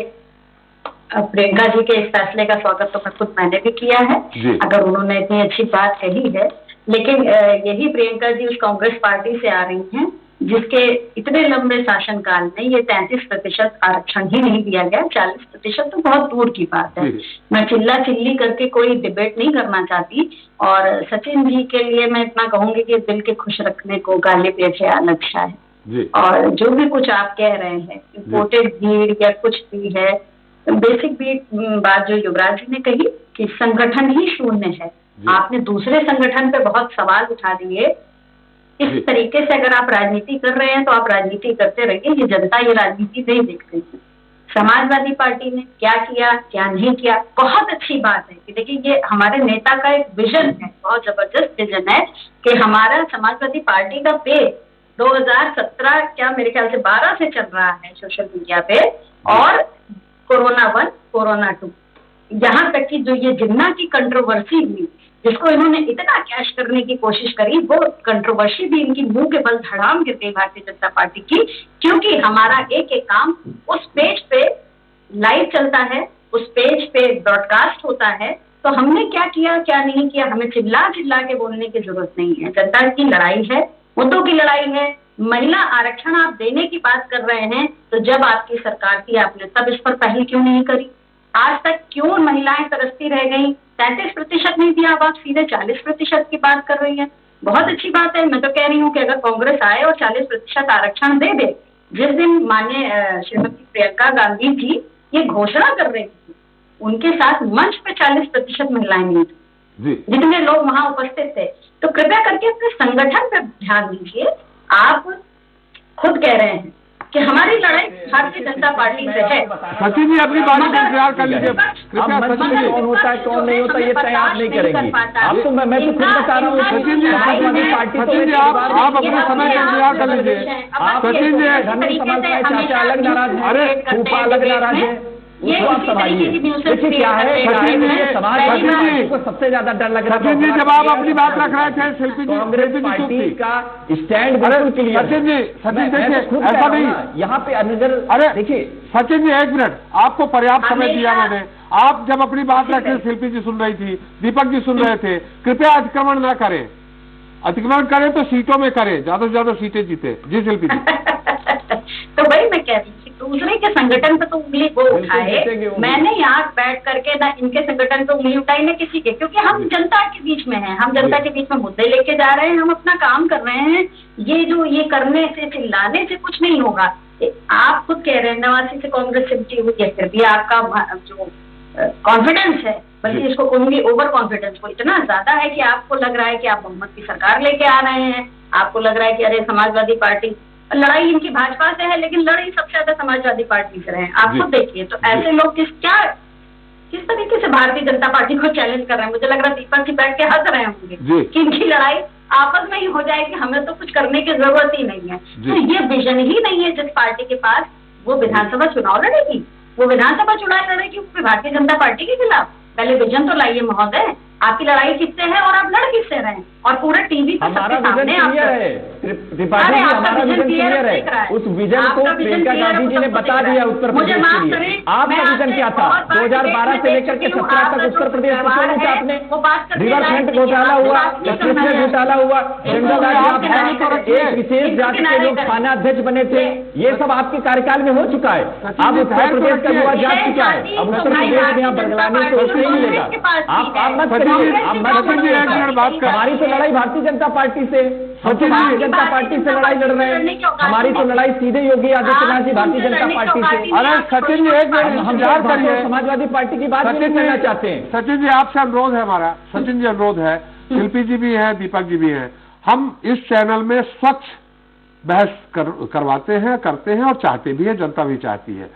प्रियंका जी के इस फैसले का स्वागत तो खुद मैंने भी किया है, अगर उन्होंने इतनी अच्छी बात कही है। लेकिन यही प्रियंका जी उस कांग्रेस पार्टी से आ रही हैं जिसके इतने लंबे शासनकाल में ये 33% आरक्षण ही नहीं दिया गया। 40% तो बहुत दूर की बात है। मैं चिल्ला चिल्ली करके कोई डिबेट नहीं करना चाहती, और सचिन जी के लिए मैं इतना कहूंगी कि दिल के खुश रखने को गाली पेट से अच्छा है। और जो भी कुछ आप कह रहे हैं, इम्पोर्टेड भीड़ या कुछ भी है, बेसिक भी बात जो युवराज जी ने कही कि संगठन ही शून्य है। आपने दूसरे संगठन पे बहुत सवाल उठा दिए। इस तरीके से अगर आप राजनीति कर रहे हैं तो आप राजनीति करते रहिए, ये जनता ये राजनीति नहीं देख रही है। समाजवादी पार्टी ने क्या किया क्या नहीं किया, बहुत अच्छी बात है कि देखिए ये हमारे नेता का एक विजन है, बहुत जबरदस्त विजन है कि हमारा समाजवादी पार्टी का पेज 2017 क्या मेरे ख्याल से 12 से चल रहा है सोशल मीडिया पे, और कोरोना 1 कोरोना 2, यहाँ तक कि जो ये जिन्ना की कंट्रोवर्सी हुई, जिसको इन्होंने इतना कैश करने की कोशिश करी, वो कंट्रोवर्सी भी इनकी मुंह के बल धड़ाम गिर गई भारतीय जनता पार्टी की, क्योंकि हमारा एक एक काम उस पेज पे लाइव चलता है, उस पेज पे ब्रॉडकास्ट होता है। तो हमने क्या किया क्या नहीं किया, हमें चिल्ला चिल्ला के बोलने की जरूरत नहीं है। जनता की लड़ाई है, मुद्दों की लड़ाई है। महिला आरक्षण आप देने की बात कर रहे हैं, तो जब आपकी सरकार थी आपने तब इस पर पहल क्यों नहीं करी? आज तक क्यों महिलाएं तरसती रह गई? 33% नहीं दिया, अब आप सीधे 40% की बात कर रही है। बहुत अच्छी बात है। मैं तो कह रही हूँ कि अगर कांग्रेस आए और 40% आरक्षण दे दे, जिस दिन माननीय श्रीमती प्रियंका गांधी जी ये घोषणा कर रही थी, उनके साथ मंच पे 40% महिलाएं नहीं थी, जितने लोग वहां उपस्थित थे। तो कृपया करके अपने संगठन पे ध्यान दीजिए। आप खुद कह रहे हैं कि हमारी लड़ाई भारतीय जनता पार्टी से है। सचिन जी अपनी बारी का इंतजार कर लीजिए कृपया। सचिन जी कौन होता है कौन नहीं होता ये तय आप नहीं करेंगी। आप तो मैं तो खुद बता रहा हूँ। सचिन जी सचिन जी आप अपने समय का इंतजार कर लीजिए। सचिन जी चाचा अलग नाराज है, अरे फूफा अलग नाराज है, उसको आप संभालिए। देखिए क्या है, सचिन जी समाज को सबसे ज्यादा डर लग रहा है। सचिन जी जब आप अपनी बात रख रहे थे शिल्पी जी, कांग्रेस पार्टी का स्टैंड बिल्कुल क्लियर। सचिन जी देखिए ऐसा नहीं, यहाँ पे अनगर, अरे देखिए सचिन जी एक मिनट, आपको पर्याप्त समय दिया मैंने। आप जब अपनी बात रखे, शिल्पी जी सुन रही थी, दीपक जी सुन रहे थे, कृपया अतिक्रमण ना करें। अतिक्रमण करें तो सीटों में करें, ज्यादा से ज्यादा सीटें जीते। जी शिल्पी जी। तो वही मैं कह रही थी, दूसरे के संगठन पे तो उंगली वो उठाए। मैंने यहाँ बैठ करके ना इनके संगठन पे उंगली उठाई न किसी के, क्योंकि हम जनता के बीच में हैं, हम जनता के बीच में मुद्दे लेके जा रहे हैं, हम अपना काम कर रहे हैं। ये करने से चिल्लाने से कुछ नहीं होगा। आप खुद कह रहे हैं 89 से कांग्रेस सिमटी हुई है, फिर भी आपका जो कॉन्फिडेंस है, बल्कि इसको कहूंगी ओवर कॉन्फिडेंस, को इतना ज्यादा है कि आपको लग रहा है कि आप बहुमत की सरकार लेके आ रहे हैं। आपको लग रहा है कि अरे समाजवादी पार्टी, लड़ाई इनकी भाजपा से है लेकिन लड़ाई सबसे ज्यादा समाजवादी पार्टी से है। आप खुद देखिए। तो ऐसे लोग किस तरीके से भारतीय जनता पार्टी को चैलेंज कर रहे हैं। मुझे लग रहा है दीपक जी बैठ के हंस रहे होंगे कि इनकी लड़ाई आपस में ही हो जाएगी, हमें तो कुछ करने की जरूरत ही नहीं है। तो ये विजन ही नहीं है जिस पार्टी के पास, वो विधानसभा चुनाव लड़ेगी, वो विधानसभा चुनाव लड़ेगी भारतीय जनता पार्टी के खिलाफ। पहले विजन तो लाइए महोदय। आपकी लड़ाई किससे है और आप लड़ किससे रहे हैं? और पूरे टीवी पे हमारा सबके विजन सामने आप क्लियर है त्रिपाठी जी, हमारा विजन क्लियर है। उस विजन को प्रियंका गांधी जी ने बता दिया उत्तर प्रदेश के लिए। आपका विजन क्या था? 2012 से लेकर के 17 तक उत्तर प्रदेश को क्यों लूटा आपने? रिवरफ्रंट घोटाला हुआ, एक्सप्रेस घोटाला हुआ, जंगल राज, एक विशेष जाति के लोग थाना अध्यक्ष बने थे, ये सब आपके कार्यकाल में हो चुका है। अब उत्तर प्रदेश का युवा जाग चुका है। अब उत्तर प्रदेश में यहाँ बरगलाने को नहीं मिलेगा। आप मत करिए, आप मत करिए। हमारी तो लड़ाई भारतीय जनता पार्टी से, हम तो भारतीय जनता पार्टी से लड़ाई लड़ रहे हैं। हमारी तो लड़ाई सीधे योगी आदित्यनाथ जी भारतीय जनता पार्टी से। अरे सचिन जी, एक मिनट हम इंतजार करिए। समाजवादी पार्टी की बात नहीं करना चाहते हैं। सचिन जी, आपसे अनुरोध है हमारा, सचिन जी अनुरोध है, शिल्पी जी भी हैं, दीपक जी भी हैं, हम इस चैनल में स्वच्छ बहस करवाते हैं, करते हैं और चाहते भी है, जनता भी चाहती है।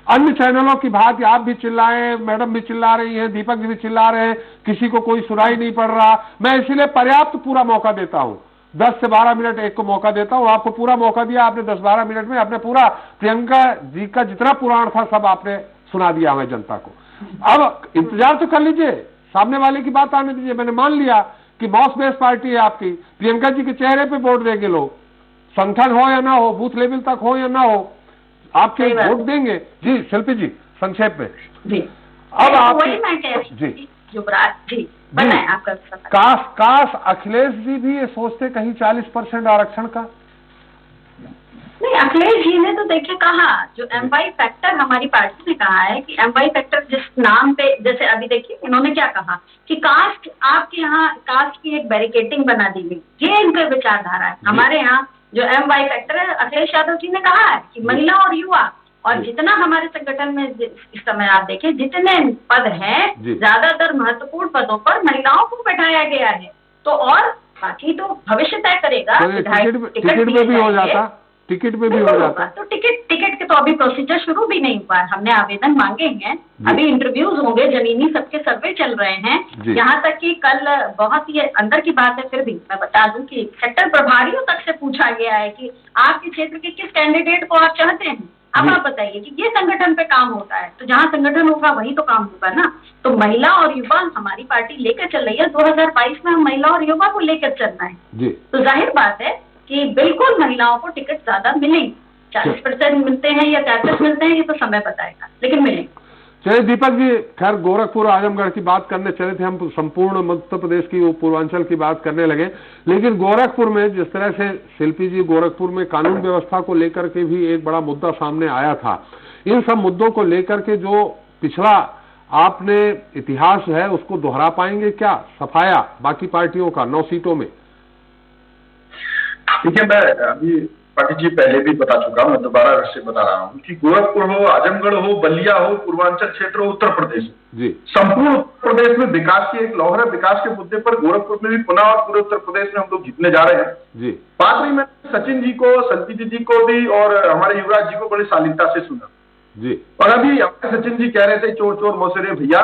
अन्य चैनलों की बात आप भी चिल्लाएं, मैडम भी चिल्ला रही हैं, दीपक जी भी चिल्ला रहे हैं, किसी को कोई सुनाई नहीं पड़ रहा। मैं इसीलिए पर्याप्त पूरा मौका देता हूं, 10 से 12 मिनट एक को मौका देता हूं। आपको पूरा मौका दिया, आपने 10-12 मिनट में आपने पूरा प्रियंका जी का जितना पुराण था सब आपने सुना दिया हमें जनता को। अब इंतजार तो कर लीजिए, सामने वाले की बात आने दीजिए। मैंने मान लिया कि मॉस बेस पार्टी है आपकी, प्रियंका जी के चेहरे पे वोट देंगे लोग, संगठन हो या ना हो, बूथ लेवल तक हो या ना हो, आपके वोट देंगे। जी शिल्पी जी, संक्षेप में जी। अब आप वही मैं कह रही जी थी, युवराज जी बनाए आपका काश अखिलेश जी भी ये सोचते कहीं 40% आरक्षण का। नहीं, अखिलेश जी ने तो देखिए कहा, जो एमवाई फैक्टर हमारी पार्टी ने कहा है कि एमवाई फैक्टर जिस नाम पे, जैसे अभी देखिए इन्होंने क्या कहा कि कास्ट, आपके यहाँ कास्ट की एक बैरिकेटिंग बना दी गई, ये इनका विचारधारा है। हमारे यहाँ जो एमवाई फैक्टर है, अखिलेश यादव जी ने कहा है कि महिला और युवा, और जितना हमारे संगठन में इस समय आप देखें जितने पद हैं, ज्यादातर महत्वपूर्ण पदों पर महिलाओं को बैठाया गया है। तो और बाकी तो भविष्य तय करेगा। टिकट में भी हो जाता, टिकट में भी हो जाता। तो टिकट के तो अभी प्रोसीजर शुरू भी नहीं हुआ है, हमने आवेदन मांगे हैं, अभी इंटरव्यूज होंगे, जमीनी सबके सर्वे चल रहे हैं। यहाँ तक कि कल बहुत ही अंदर की बात है, फिर भी मैं बता दूं कि सेक्टर प्रभारियों तक से पूछा गया है कि आपके क्षेत्र के किस कैंडिडेट को आप चाहते हैं। अब आप बताइए कि ये संगठन पे काम होता है, तो जहाँ संगठन होगा वही तो काम होगा ना। तो महिला और युवा हमारी पार्टी लेकर चल रही है, 2022 में हम महिला और युवा को लेकर चलना है। तो जाहिर बात है कि बिल्कुल महिलाओं को टिकट ज्यादा मिलेंगे, 40% मिलते हैं या 33 मिलते हैं, ये तो समय बताएगा, लेकिन मिलेंगे। चलिए दीपक जी, खैर गोरखपुर आजमगढ़ की बात करने चले थे, हम संपूर्ण मध्य प्रदेश की पूर्वांचल की बात करने लगे, लेकिन गोरखपुर में जिस तरह से शिल्पी जी, गोरखपुर में कानून व्यवस्था को लेकर के भी एक बड़ा मुद्दा सामने आया था। इन सब मुद्दों को लेकर के जो पिछड़ा आपने इतिहास है उसको दोहरा पाएंगे क्या? सफाया बाकी पार्टियों का 9 सीटों में। ठीक है, मैं अभी पाटिल जी पहले भी बता चुका हूं, मैं दोबारा से बता रहा हूं कि गोरखपुर हो, आजमगढ़ हो, बलिया हो, पूर्वांचल क्षेत्र हो, उत्तर प्रदेश जी, संपूर्ण उत्तर प्रदेश में विकास की एक लहर है। विकास के मुद्दे पर गोरखपुर में भी पुनः और पूरे उत्तर प्रदेश में हम लोग जीतने जा रहे हैं जी। बात रही, मैं सचिन जी को, शिल्पी दीदी को भी और हमारे युवराज जी को बड़ी शालीनता से सुना जी। और अभी सचिन जी कह रहे थे चोर चोर मौसेरे भैया,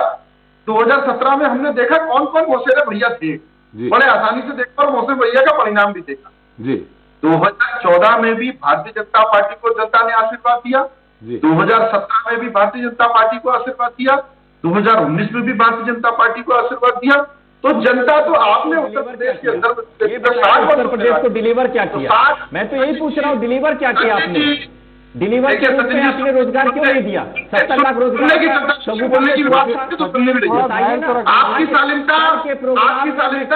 2017 में हमने देखा कौन कौन मौसेरे भैया थे, बड़े आसानी से देखा और मौसेरे भैया का परिणाम भी देखा जी। 2014 में भी भारतीय जनता पार्टी को जनता ने आशीर्वाद दिया, 2017 में भी भारतीय जनता पार्टी को आशीर्वाद दिया, 2019 में भी भारतीय जनता पार्टी को आशीर्वाद दिया। तो जनता तो आपने उत्तर प्रदेश के अंदर उत्तर प्रदेश को डिलीवर क्या किया? मैं तो यही पूछ रहा हूँ, डिलीवर क्या किया आपने? डिलीवर के रूप में आपने रोजगार क्यों नहीं दिया? 70 लाख रोजगार बोलने की तो सुनने भी नहीं। आपकी शालीनता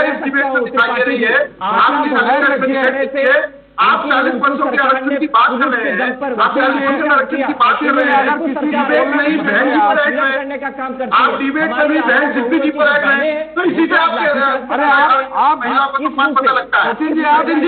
इस डिबेट में दिखाई दे रही है। आपकी शालीनता आप 40% के आरक्षण की बात कर रहे हैं, आप 40% आरक्षण की बात कर रहे हैं, डिबेट में ही बहन जी पर आए हुए, आप डिबेट में भी बहन शिल्पी जी पर आए हुए, तो इसी से आप महिलाओं का सम्मान पता लगता है। सचिन जी,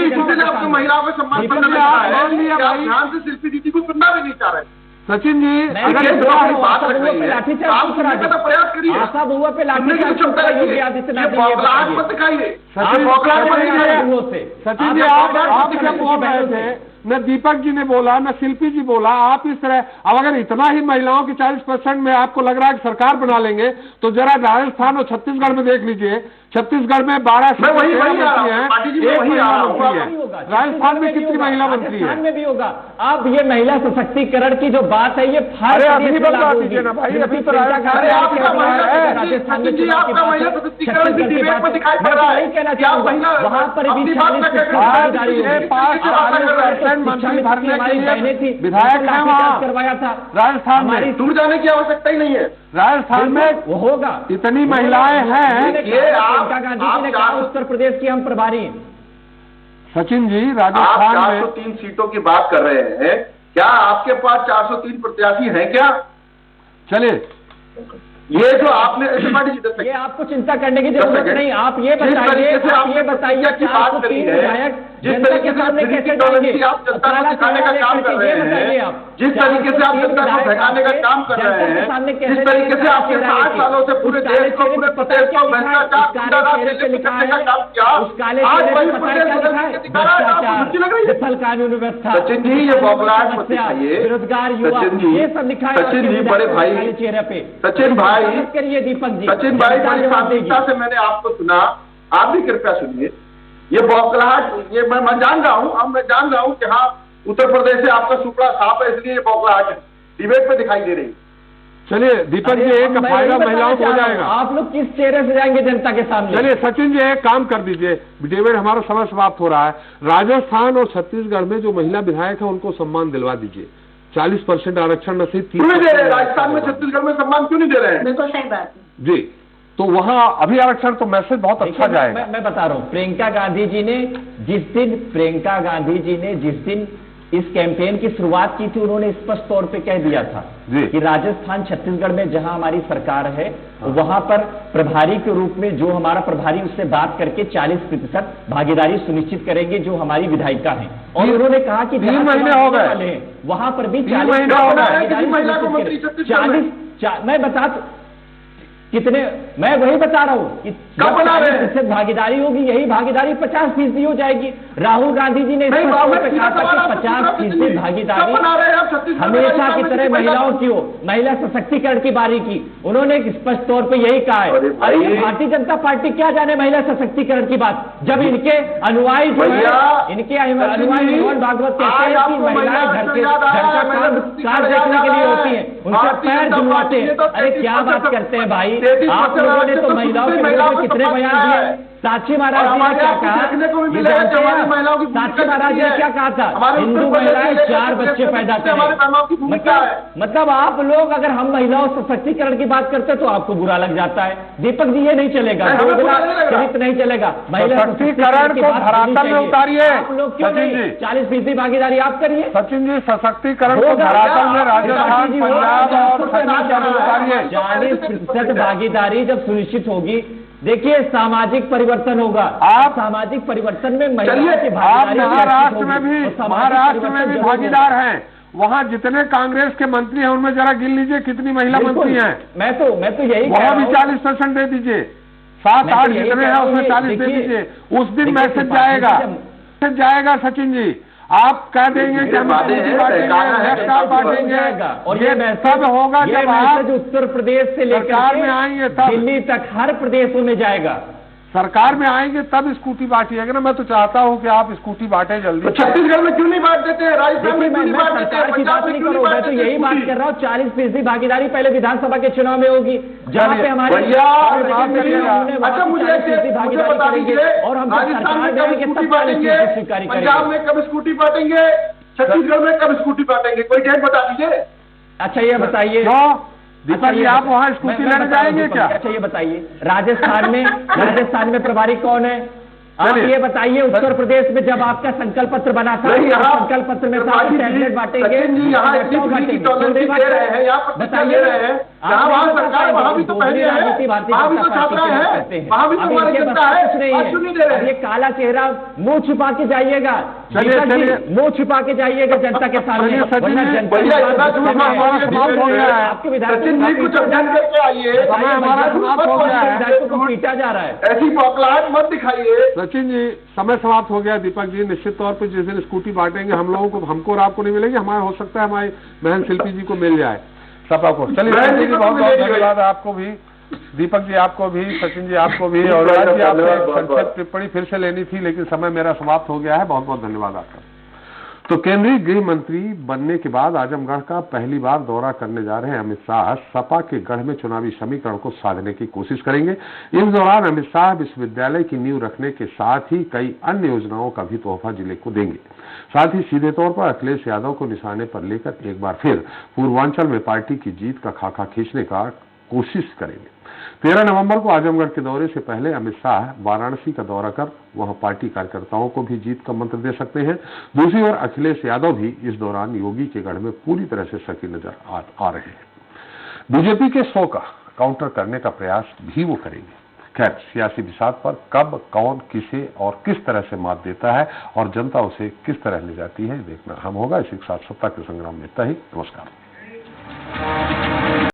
इसी से आपको महिलाओं का सम्मान पता लगता है। आप ध्यान से शिल्पी दीदी को सुनना भी नहीं चाह रहे। सचिन जी, अगर बात कर रही है आप सुनने का तो प्रयास करिए, आशा बहुआ पे लाठीचार्ज क्षमता रखिए, बौखलाहट मत दिखाइए, बौखलाहट मत दिखाइए। सचिन जी, आप क्या बोल रहे थे? न दीपक जी ने बोला, न शिल्पी जी बोला, आप इस तरह। अब अगर इतना ही महिलाओं की 40% में आपको लग रहा है कि सरकार बना लेंगे, तो जरा राजस्थान और छत्तीसगढ़ में देख लीजिए छत्तीसगढ़ में 12 मैं वही आ रहा हूं, हैं, पार्टी जी, मैं एक वही महिला आ रहा हूं। मंत्री है। राजस्थान में कितनी महिला मंत्री राजस्थान है? में भी होगा। अब ये महिला सशक्तिकरण की जो बात है ये हर अरे अभी प्रदेश में बता लागू दीजिए होगी। ना भाई, अभी तो प्रियंका गांधी अरे आपका की महिला बात है, सशक्तिकरण राजस्थान में जी, चुनाव की आपका बात महिला है, सशक्तिकरण भी छत्तीसगढ़ की डिबेट बात में है। दिखाई पड़ मैं रहा तो है यही कहना कि आप चाहूंगा महिला वहां पर भी अपनी बात 40% रखकर भागीदारी ये होगी। 5-40% मंत्री भरने के लिए विधायक हैं वहाँ करवाया था राजस्थान में। दूर जाने की आवश्यकता ही नहीं है। राजस्थान में वो होगा। इतनी महिलाएं हैं। ये प्रियंका गांधी जी ने कहा उत्तर प्रदेश की हम प्रभारी हैं। सचिन जी, आप राजस्थान में 403 सीटों की बात कर रहे हैं, क्या आपके पास 403 प्रत्याशी हैं क्या? चलिए, ये जो आपने त्रिपाठी जी दस ये आपको चिंता करने की दस जरूरत सेकंड। नहीं। आप ये जिस बताइए, तरीके से आप ये आपने बताइए प्रतिज्ञा की बात करी 403 है, विधायक जिस जनता तरीके के से सामने फ्री कैसे टेक्नोलॉजी जाएंगे? आप जनता को काला दिखाने चेहरा का काम लेकर कर के ये रहे बताइए हैं, आप जिस तरीके से आप 403 जनता को विधायक भगाने का काम कर जनता रहे के हैं, सामने जिस कैसे तरीके से आपने चेहरा 60 लेके? सालों से पूरे उस काले देश को, चेहरे पूरे पे पता प्रदेश क्या को लिखा है? भ्रष्टाचार, उस काले गुंडाराज चेहरे पे से लिखा करने का है, काम किया। उस काले आज चेहरे वही पे पता प्रदेश क्या बदल लिखा है? के दिखा रहा है, आपको भ्रष्टाचार, खुशी लग रही है? विफल कानून व्यवस्था, सचिन जी, ये बौखलाहट मत समस्या, दिखाइए। बेरोजगार युवा, सचिन जी, ये सब लिखा है सचिन आपके जी, विधायक बड़े के भाई, काले चेहरे पे। सचिन भाई, मत करिए दीपक जी, सचिन भाई, जनता बड़ी जवाब देगी। प्राथमिकता से मैंने आपको सुना, आप भी कृपया सुनिए। ये बौखलाहट, ये मैं जान रहा हूँ, अब मैं जान रहा हूँ कि हाँ उत्तर प्रदेश से आपका सुपड़ा साफ है, इसलिए ये बौखलाहट डिबेट पे दिखाई दे रही है। चलिए दीपक जी, एक मैं फायदा यही महिलाओं को हो बताना चाह रहा जाएगा। हूं, आप लोग किस चेहरे से जाएंगे जनता के सामने? चलिए सचिन जी, एक काम कर दीजिए, डिबेट हमारा समय समाप्त हो रहा है। राजस्थान और छत्तीसगढ़ में जो महिला विधायक है उनको सम्मान दिलवा दीजिए। 40% आरक्षण न सही क्यों नहीं दे रहे? राजस्थान में, छत्तीसगढ़ में सम्मान क्यों नहीं दे रहे हैं? बिल्कुल सही बात है। जी, तो वहां अभी आरक्षण तो मैसेज बहुत अच्छा देखिए, जाएगा। मैं बता रहा हूं, प्रियंका गांधी जी ने जिस दिन इस कैंपेन की शुरुआत की थी, उन्होंने स्पष्ट तौर पे कह दिया था जी। कि राजस्थान छत्तीसगढ़ में जहां हमारी सरकार है वहां पर प्रभारी के रूप में जो हमारा प्रभारी उससे बात करके 40% भागीदारी सुनिश्चित करेंगे जो हमारी विधायिका है। और उन्होंने कहा कि 3 महीने हो गए, वहां पर भी 3 महीने हो गए। किसी महिला को मंत्री छत्तीसगढ़ में? 40 मैं बता कितने, मैं वही बता रहा हूं कि कब बना रहे हैं? 40% भागीदारी होगी, यही भागीदारी 50% हो जाएगी। राहुल गांधी जी ने नहीं, स्पष्ट तौर पे सीधा कहा सवाल था आपसे कि पूछ रहा हूं, 50% कब भागीदारी बना रहे हैं आप छत्तीसगढ़ में? हमेशा राजस्थान की में तरह किसी महिलाओं महिला की हो, महिला सशक्तिकरण की बारी की। उन्होंने स्पष्ट तौर पे यही कहा है। अरे भाई, अरे भारतीय जनता पार्टी क्या जाने महिला सशक्तिकरण की बात, जब इनके अनुयायी जो है, भैया, इनके अनुयायी मोहन भागवत कहते आज हैं कि आपको महिलाएं महिला घर के याद आया, घर का महिला काम सशक्तिकरण काज देखने याद के लिए आया होती है। है, उनसे भारतीय पैर जनता जुड़वाते पार्टी ने हैं। तो अरे क्या 33% बात करते हैं भाई, 33% आप लोगों ने तो तो महिलाओं के महिलाओं विरोध में को कितने तो बयान पता दिए। है। साक्षी और महाराज जी ने हमारे क्या आपको कहा, देखने को भी ये मिलेगा कि जानते हमारी हैं? महिलाओं की भूमिका साक्षी महाराज जी ने कितनी क्या है? कहा था, हमारे हिंदू उत्तर प्रदेश महिलाएं में 4 बच्चे पैदा से हमारे महिलाओं की करें। भूमिका है। मतलब आप लोग अगर हम महिलाओं सशक्तिकरण की बात करते तो आपको बुरा लग जाता है। दीपक जी ये नहीं चलेगा, नहीं, हमें बुरा नहीं लग रहा। चरित्र नहीं चलेगा। महिला सशक्तिकरण की को बात धरातल होनी में चाहिए। उतारिए। आप लोग क्यों सचिन नहीं जी। 40% भागीदारी आप करिए। सचिन जी, सशक्तिकरण को होगा। धरातल में राजस्थान, जी, पंजाब होगा। और छत्तीसगढ़ में उतारिए। 40% भागीदारी जब सुनिश्चित होगी, देखिए सामाजिक परिवर्तन होगा। आप सामाजिक परिवर्तन में महिलाओं चलिए, की आप भागीदारी महाराष्ट्र में होगी। भी और सामाजिक महाराष्ट्र में परिवर्तन भी जरूर भागीदार हैं। वहां जितने कांग्रेस के मंत्री हैं उनमें जरा गिन लीजिए कितनी महिला होगा। मंत्री बिल्कुल। हैं। मैं तो यही कह वहां रहा भी हूं। 40% दे दीजिए। मैं 7-8 तो यही जितने कह हैं रहा हूं, उसमें ये 40 दे देखिए- दीजिए। उस दिन देखिए, मैसेज त्रिपाठी जाएगा, जी मैसेज जाएगा। सचिन जी, आप कह देंगे कि हम बातें स्कूटी हैं, बांटेंगे, सरकार है, नेक्स्ट आप बांटेंगे, और ये सब होगा ये जब आप मैसेज उत्तर प्रदेश से लेकर सरकार के में आएंगे तब। दिल्ली तक हर प्रदेशों में जाएगा। सरकार में आएंगे तब स्कूटी बांटिएगा ना। मैं तो चाहता हूं कि आप स्कूटी बांटे तो जल्दी। छत्तीसगढ़ में क्यों नहीं बांट देते हैं? राजस्थान देखिए, में क्यों मैं नहीं बांट देते हैं? सरकार की पंजाब बात में नहीं क्यों कर नहीं रहा हूं, मैं बांट तो देते यही बात स्कूटी? कर रहा हूँ। 40% भागीदारी पहले विधानसभा के चुनाव में होगी, जहाँ पे हमारे भैया, उन्होंने वहाँ अच्छा पे मुझे 40% मुझे भागीदारी बता करेंगे। दीजिए, और हम जब राजस्थान सरकार में में कब आएंगे स्कूटी तब बांटेंगे? 40% स्वीकारी पंजाब करेंगे। में कब स्कूटी बांटेंगे? छत्तीसगढ़ में कब स्कूटी बांटेंगे? कोई डेट बता दीजिए। अच्छा ये बताइए, क्यों दीपक अच्छा, जी, ये आप बताइए। वहां स्कूटी मैं लेने बता रहा हूं जाएंगे दीपक क्या? जी, अच्छा ये बताइए, राजस्थान में प्रभारी कौन है? आप चलिए। ये बताइए, उत्तर प्रदेश में जब आपका संकल्प पत्र बना था, नहीं, यहाँ संकल्प पत्र में त्रिपाठी सारे जी, टैबलेट बांटेंगे, सचिन जी, यहाँ लैपटॉप इतनी फ्री की बांटेंगे, टॉलरेंस सोने दे रहे हैं, यहाँ प्रतिज्ञा बताइए, दे रहे हैं, आप जहाँ नहीं वहाँ बता सरकार पाएंगे, वहाँ भी तो दोगली पहले है, राजनीति भारतीय वहाँ भी जनता तो पार्टी छात्राएं के लोग हैं, करते हैं। वहाँ भी तो अब हमारी इनके जनता बस है, कुछ नहीं आज क्यों नहीं दे रहे? अब ये काला चेहरा मुंह छुपा के जाइएगा, चलिए, दीपक जी, चलिए। मुंह छुपा के जाइएगा जनता के सामने, चलिए, सचिन वरना जी, जनता भैया, इतना के झूठ सामने हमारा समाप्त हो गया है। आपके विधायक सचिन जी, कुछ अध्ययन करके आइए। समय हमारा समाप्त हो गया है। विधायकों को पीटा जा रहा है। ऐसी बौखलाहट मत दिखाइए। सचिन जी, समय समाप्त हो गया। दीपक जी, निश्चित तौर पे जिस दिन स्कूटी बांटेंगे हम लोगों को, हमको और आपको नहीं मिलेगी, हमारे हो सकता है हमारी बहन शिल्पी जी को मिल जाए, सपा को। चलिए बहन शिल्पी जी जी, को बहुत बहुत मिलेगी। धन्यवाद आपको भी। दीपक जी आपको भी, सचिन जी आपको भी, और राज जी आपसे संक्षिप्त टिप्पणी फिर से लेनी थी लेकिन समय मेरा समाप्त हो गया है। बहुत बहुत धन्यवाद आपका। तो केंद्रीय गृह मंत्री बनने के बाद आजमगढ़ का पहली बार दौरा करने जा रहे हैं अमित शाह सपा के गढ़ में चुनावी समीकरण को साधने की कोशिश करेंगे। इस दौरान अमित शाह विश्वविद्यालय की नींव रखने के साथ ही कई अन्य योजनाओं का भी तोहफा जिले को देंगे। साथ ही सीधे तौर पर अखिलेश यादव को निशाने पर लेकर एक बार फिर पूर्वांचल में पार्टी की जीत का खाका खींचने का कोशिश करेंगे। 13 नवंबर को आजमगढ़ के दौरे से पहले अमित शाह वाराणसी का दौरा कर वहां पार्टी कार्यकर्ताओं को भी जीत का मंत्र दे सकते हैं। दूसरी ओर अखिलेश यादव भी इस दौरान योगी के गढ़ में पूरी तरह से सक्रिय नजर आ रहे हैं। बीजेपी के 100 का काउंटर करने का प्रयास भी वो करेंगे। खैर, सियासी बिसात पर कब कौन किसे और किस तरह से मात देता है और जनता उसे किस तरह ले जाती है देखना अहम होगा। इसी के साथ सत्ता के संग्राम में इतना ही। नमस्कार।